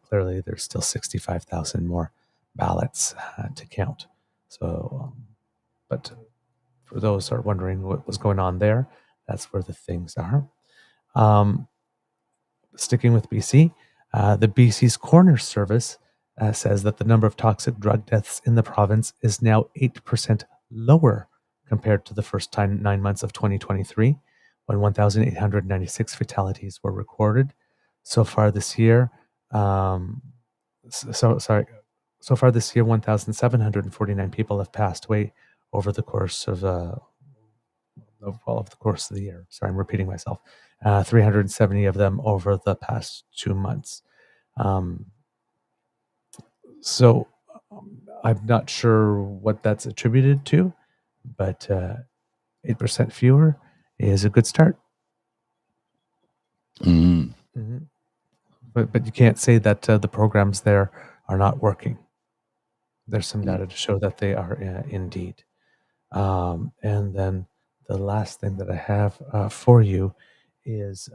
clearly there's still 65,000 more ballots to count. So, but for those who are wondering what was going on there, that's where the things are. Sticking with BC, the BC's Coroner Service says that the number of toxic drug deaths in the province is now 8% lower compared to the first 9 months of 2023, when 1,896 fatalities were recorded. So far this year, so far this year, 1,749 people have passed away over the course of the course of the year. Sorry, I'm repeating myself. 370 of them over the past 2 months. So I'm not sure what that's attributed to, but 8% fewer is a good start. Mm-hmm. But you can't say that the programs there are not working. There's some data to show that they are indeed. And then the last thing that I have for you is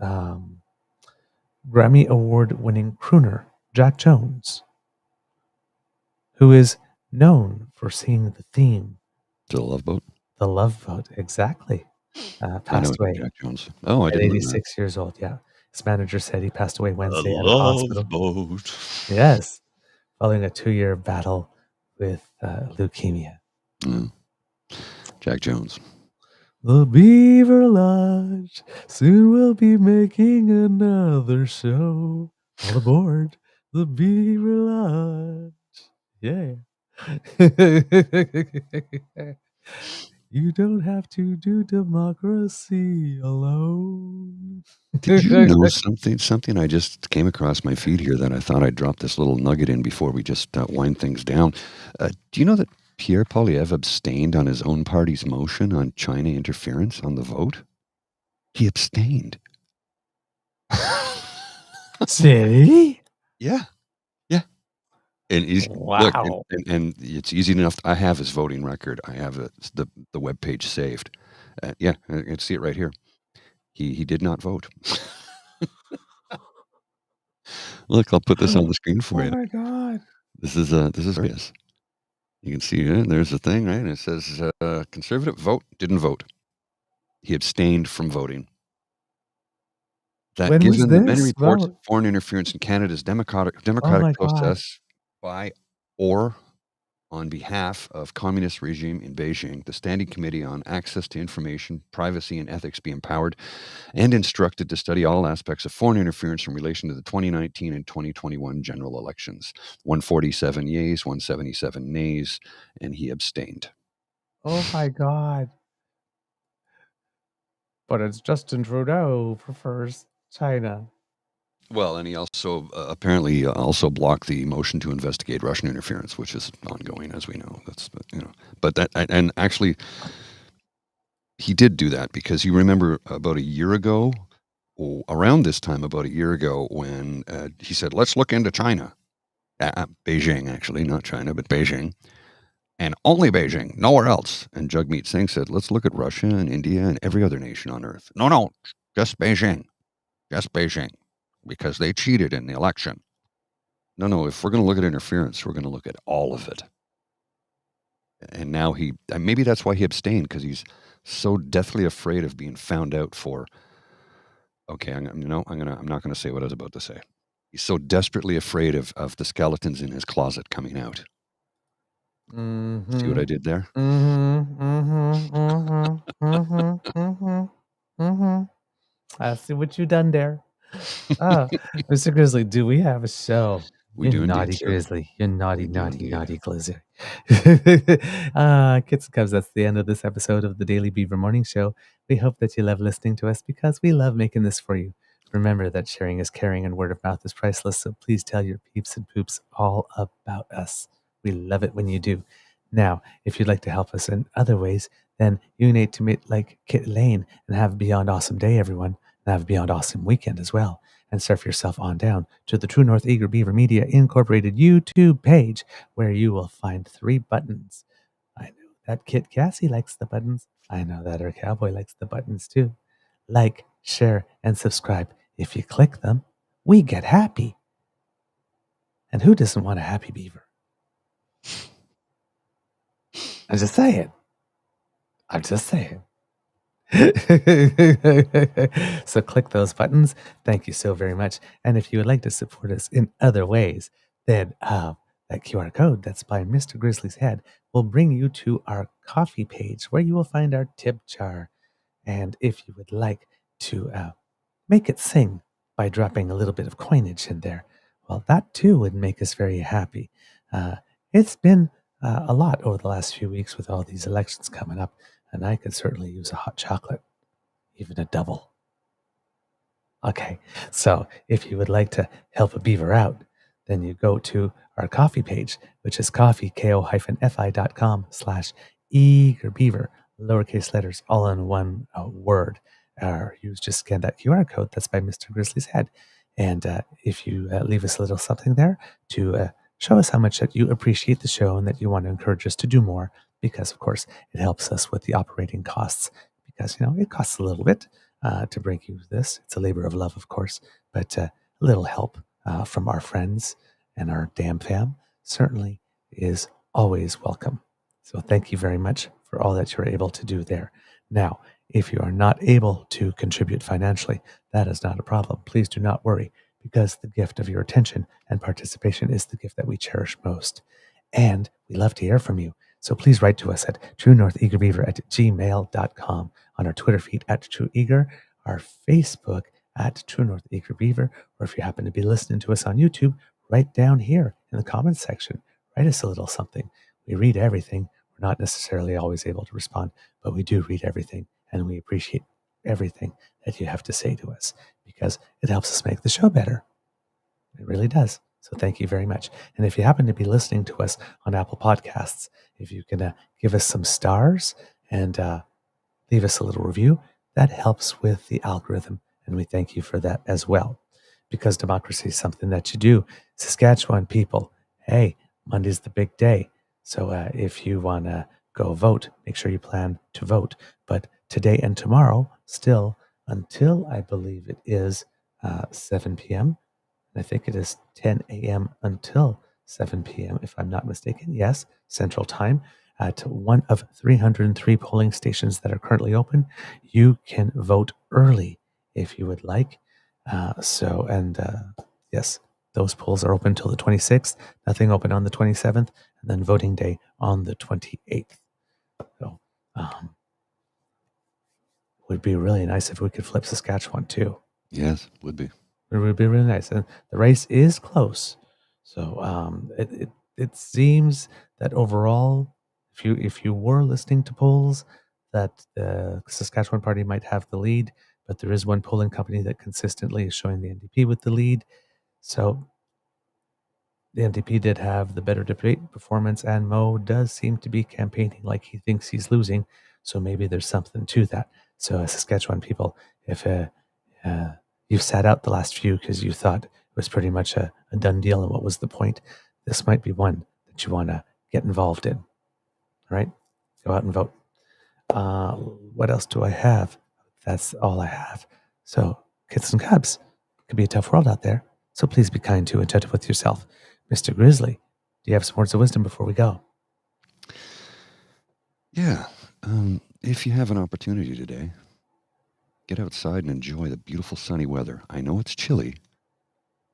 Grammy Award-winning crooner Jack Jones, who is known for singing the theme to The Love Boat. The Love Boat, exactly. Passed away. Jack Jones. Oh, I at didn't know 86 years old. Yeah, his manager said he passed away Wednesday that. at a hospital. Boat. Yes, following a 2-year battle with leukemia. Jack Jones. The Beaver Lodge soon will be making another show. All aboard the Beaver Lodge. Yeah. You don't have to do democracy alone. Did you know something? Something I just came across my feed here that I thought I'd drop this little nugget in before we just wind things down. Do you know that Pierre Poilievre abstained on his own party's motion on China interference on the vote? He abstained. See? Yeah. Yeah. And he's look, and it's easy enough. I have his voting record. I have the webpage saved. Yeah, I can see it right here. He did not vote. Look, I'll put this on the screen for you. Oh my God! This is serious. You can see there's the thing, right? It says conservative vote, didn't vote. He abstained from voting. That When was given the many this? reports Wow. of foreign interference in Canada's democratic my process by or on behalf of communist regime in Beijing, the Standing Committee on Access to Information, Privacy and Ethics be empowered and instructed to study all aspects of foreign interference in relation to the 2019 and 2021 general elections. 147 yeas, 177 nays, and he abstained. Oh my God! But it's Justin Trudeau prefers China. Well, and he also apparently also blocked the motion to investigate Russian interference, which is ongoing, as we know. But that, and actually, he did do that because you remember about a year ago, around this time, about a year ago, when he said, "Let's look into China," Beijing, actually, not China, but Beijing, and only Beijing, nowhere else. And Jagmeet Singh said, "Let's look at Russia and India and every other nation on earth." No, just Beijing, because they cheated in the election. No, if we're going to look at interference, we're going to look at all of it. And now maybe that's why he abstained, because he's so deathly afraid of being found out for, okay, I'm not going to say what I was about to say. He's so desperately afraid of the skeletons in his closet coming out. Mm-hmm. See what I did there? I see what you done there. Mr. Grizzly, do we have a show? We do indeed, naughty sir. Grizzly. You're naughty Grizzly. Kids and Cubs, that's the end of this episode of the Daily Beaver Morning Show. We hope that you love listening to us because we love making this for you. Remember that sharing is caring and word of mouth is priceless, so please tell your peeps and poops all about us. We love it when you do. Now, if you'd like to help us in other ways, then you need to meet like Kit Lane and have a beyond awesome day, everyone. and have a beyond awesome weekend as well. And surf yourself on down to the True North Eager Beaver Media Incorporated YouTube page, where you will find 3 buttons. I know that Kit Cassie likes the buttons. I know that our cowboy likes the buttons too. Like, share, and subscribe. If you click them, we get happy. And who doesn't want a happy beaver? I'm just saying. So click those buttons. Thank you so very much. And if you would like to support us in other ways, then that QR code that's by Mr. Grizzly's head will bring you to our coffee page, where you will find our tip jar. And if you would like to make it sing by dropping a little bit of coinage in there, well, that too would make us very happy. It's been a lot over the last few weeks with all these elections coming up, and I could certainly use a hot chocolate, even a double. Okay, so if you would like to help a beaver out, then you go to our coffee page, which is coffee.ko-fi.com/eagerbeaver, lowercase letters, all in one word. Or you just scan that QR code that's by Mr. Grizzly's head. And if you leave us a little something there to show us how much that you appreciate the show and that you want to encourage us to do more, because, of course, it helps us with the operating costs, because, it costs a little bit to bring you this. It's a labor of love, of course, but a little help from our friends and our damn fam certainly is always welcome. So thank you very much for all that you're able to do there. Now, if you are not able to contribute financially, that is not a problem. Please do not worry, because the gift of your attention and participation is the gift that we cherish most. And we love to hear from you. So please write to us at truenortheagerbeaver@gmail.com, on our Twitter feed @TrueEager, our Facebook @TrueNorthEagerBeaver, or if you happen to be listening to us on YouTube, right down here in the comments section, write us a little something. We read everything. We're not necessarily always able to respond, but we do read everything, and we appreciate everything that you have to say to us, because it helps us make the show better. It really does. So thank you very much. And if you happen to be listening to us on Apple Podcasts, if you can give us some stars and leave us a little review, that helps with the algorithm. And we thank you for that as well, because democracy is something that you do. Saskatchewan people, hey, Monday's the big day. So if you want to go vote, make sure you plan to vote. But today and tomorrow, still until I believe it is 7 p.m., and I think it is 10 a.m. until 7 p.m., if I'm not mistaken. Yes, Central Time, at one of 303 polling stations that are currently open. You can vote early if you would like. Yes, those polls are open till the 26th, nothing open on the 27th, and then voting day on the 28th. So would be really nice if we could flip Saskatchewan too. Yes, would be. It would be really nice. And the race is close. So it seems that overall, if you were listening to polls, that the Saskatchewan Party might have the lead, but there is one polling company that consistently is showing the NDP with the lead. So the NDP did have the better debate performance, and Mo does seem to be campaigning like he thinks he's losing. So maybe there's something to that. So Saskatchewan people, if you've sat out the last few because you thought it was pretty much a done deal and what was the point, this might be one that you want to get involved in. All right? Go out and vote. What else do I have? That's all I have. So, kids and cubs, it could be a tough world out there. So please be kind to and gentle with yourself. Mr. Grizzly, do you have some words of wisdom before we go? Yeah. If you have an opportunity today, get outside and enjoy the beautiful sunny weather. I know it's chilly,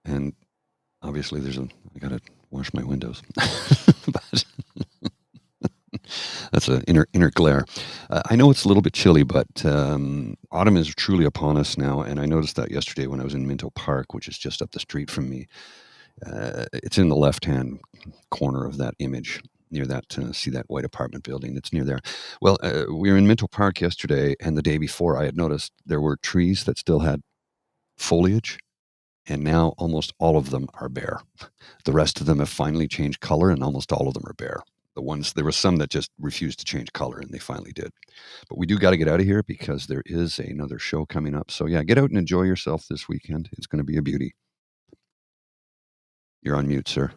and obviously I gotta wash my windows. But that's an inner glare. I know it's a little bit chilly, but autumn is truly upon us now, and I noticed that yesterday when I was in Minto Park, which is just up the street from me. It's in the left-hand corner of that image, near that, see that white apartment building? It's near there. Well, we were in Minto Park yesterday, and the day before I had noticed there were trees that still had foliage, and now almost all of them are bare. The rest of them have finally changed color, and almost all of them are bare. The ones, there were some that just refused to change color, and they finally did. But we do got to get out of here because there is another show coming up. So yeah, get out and enjoy yourself this weekend. It's going to be a beauty. You're on mute, sir.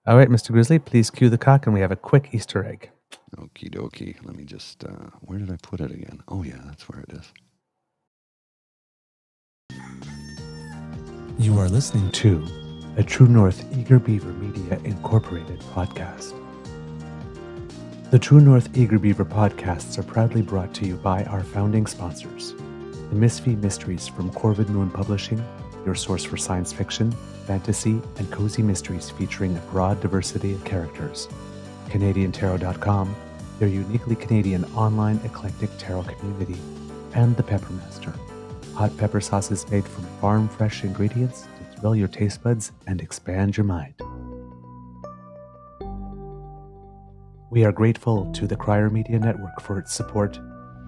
All right, Mr. Grizzly, please cue the cock, and we have a quick Easter egg. Okie dokie. Let me just, where did I put it again? Oh yeah, that's where it is. You are listening to a True North Eager Beaver Media Incorporated podcast. The True North Eager Beaver podcasts are proudly brought to you by our founding sponsors, the Misfit Mysteries from Corvid Moon Publishing, your source for science fiction, fantasy, and cozy mysteries featuring a broad diversity of characters. CanadianTarot.com, their uniquely Canadian online eclectic tarot community, and The Peppermaster, hot pepper sauces made from farm-fresh ingredients to thrill your taste buds and expand your mind. We are grateful to the Crier Media Network for its support,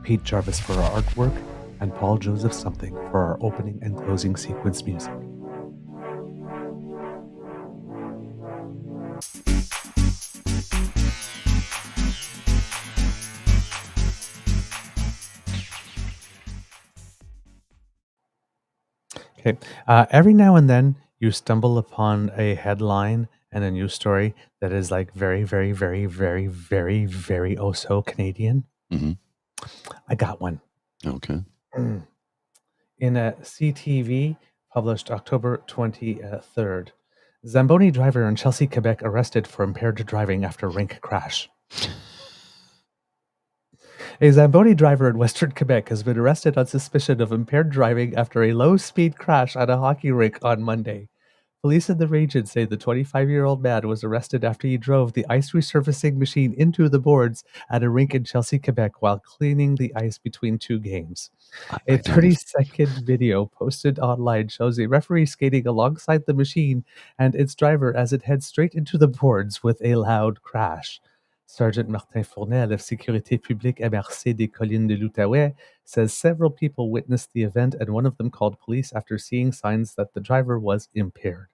Pete Jarvis for our artwork, and Paul Joseph Something for our opening and closing sequence music. Okay. Every now and then you stumble upon a headline and a news story that is like very, very, very, very, very, very oh so Canadian. Mm-hmm. I got one. Okay. In a CTV published October 23rd, Zamboni driver in Chelsea, Quebec arrested for impaired driving after rink crash. A Zamboni driver in Western Quebec has been arrested on suspicion of impaired driving after a low-speed crash at a hockey rink on Monday. Police in the region say the 25-year-old man was arrested after he drove the ice resurfacing machine into the boards at a rink in Chelsea, Quebec, while cleaning the ice between two games. A 30-second video posted online shows a referee skating alongside the machine and its driver as it heads straight into the boards with a loud crash. Sergeant Martin Fournel of Sécurité Publique MRC des Collines de l'Outaouais says several people witnessed the event and one of them called police after seeing signs that the driver was impaired.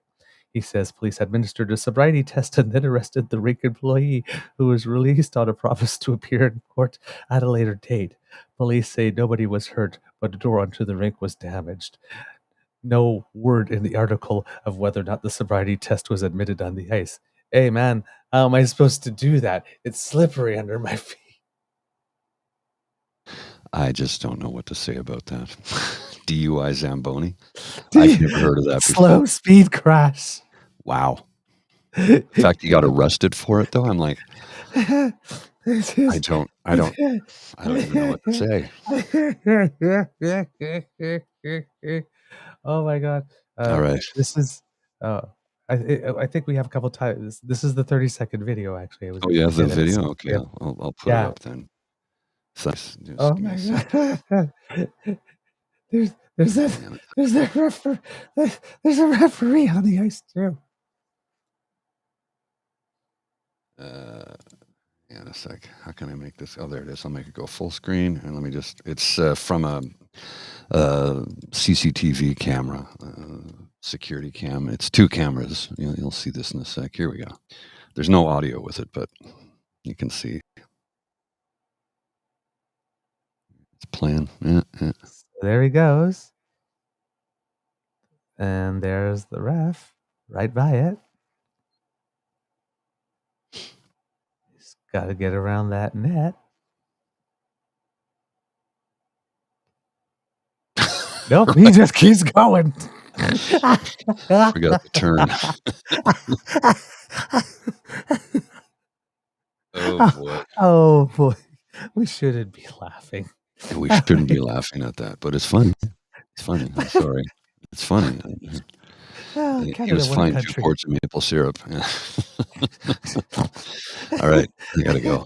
He says police administered a sobriety test and then arrested the rink employee, who was released on a promise to appear in court at a later date. Police say nobody was hurt, but a door onto the rink was damaged. No word in the article of whether or not the sobriety test was admitted on the ice. Hey man, how am I supposed to do that? It's slippery under my feet. I just don't know what to say about that. DUI Zamboni? I've never heard of that before. Slow speed crash. Wow. In fact, he got arrested for it though. I'm like, I don't even know what to say. Oh my God. All right. This is, I think we have a couple times. This is the 30-second video, actually. Oh, you have the video? Okay, I'll put it up then. So, oh my God. There's a referee on the ice too. Yeah, in a sec. How can I make this? Oh, there it is. I'll make it go full screen. And let me just, it's from a CCTV camera, security cam. It's two cameras. You'll see this in a sec. Here we go. There's no audio with it, but you can see. It's playing. Yeah. So there he goes. And there's the ref right by it. He's got to get around that net. Nope, he just keeps going. Forgot the turn. Oh boy. Oh boy. We shouldn't be laughing. We shouldn't be laughing at that, but it's funny. It's funny. I'm sorry. It's funny. He was fine 2 quarts of maple syrup. Yeah. All right. I gotta go.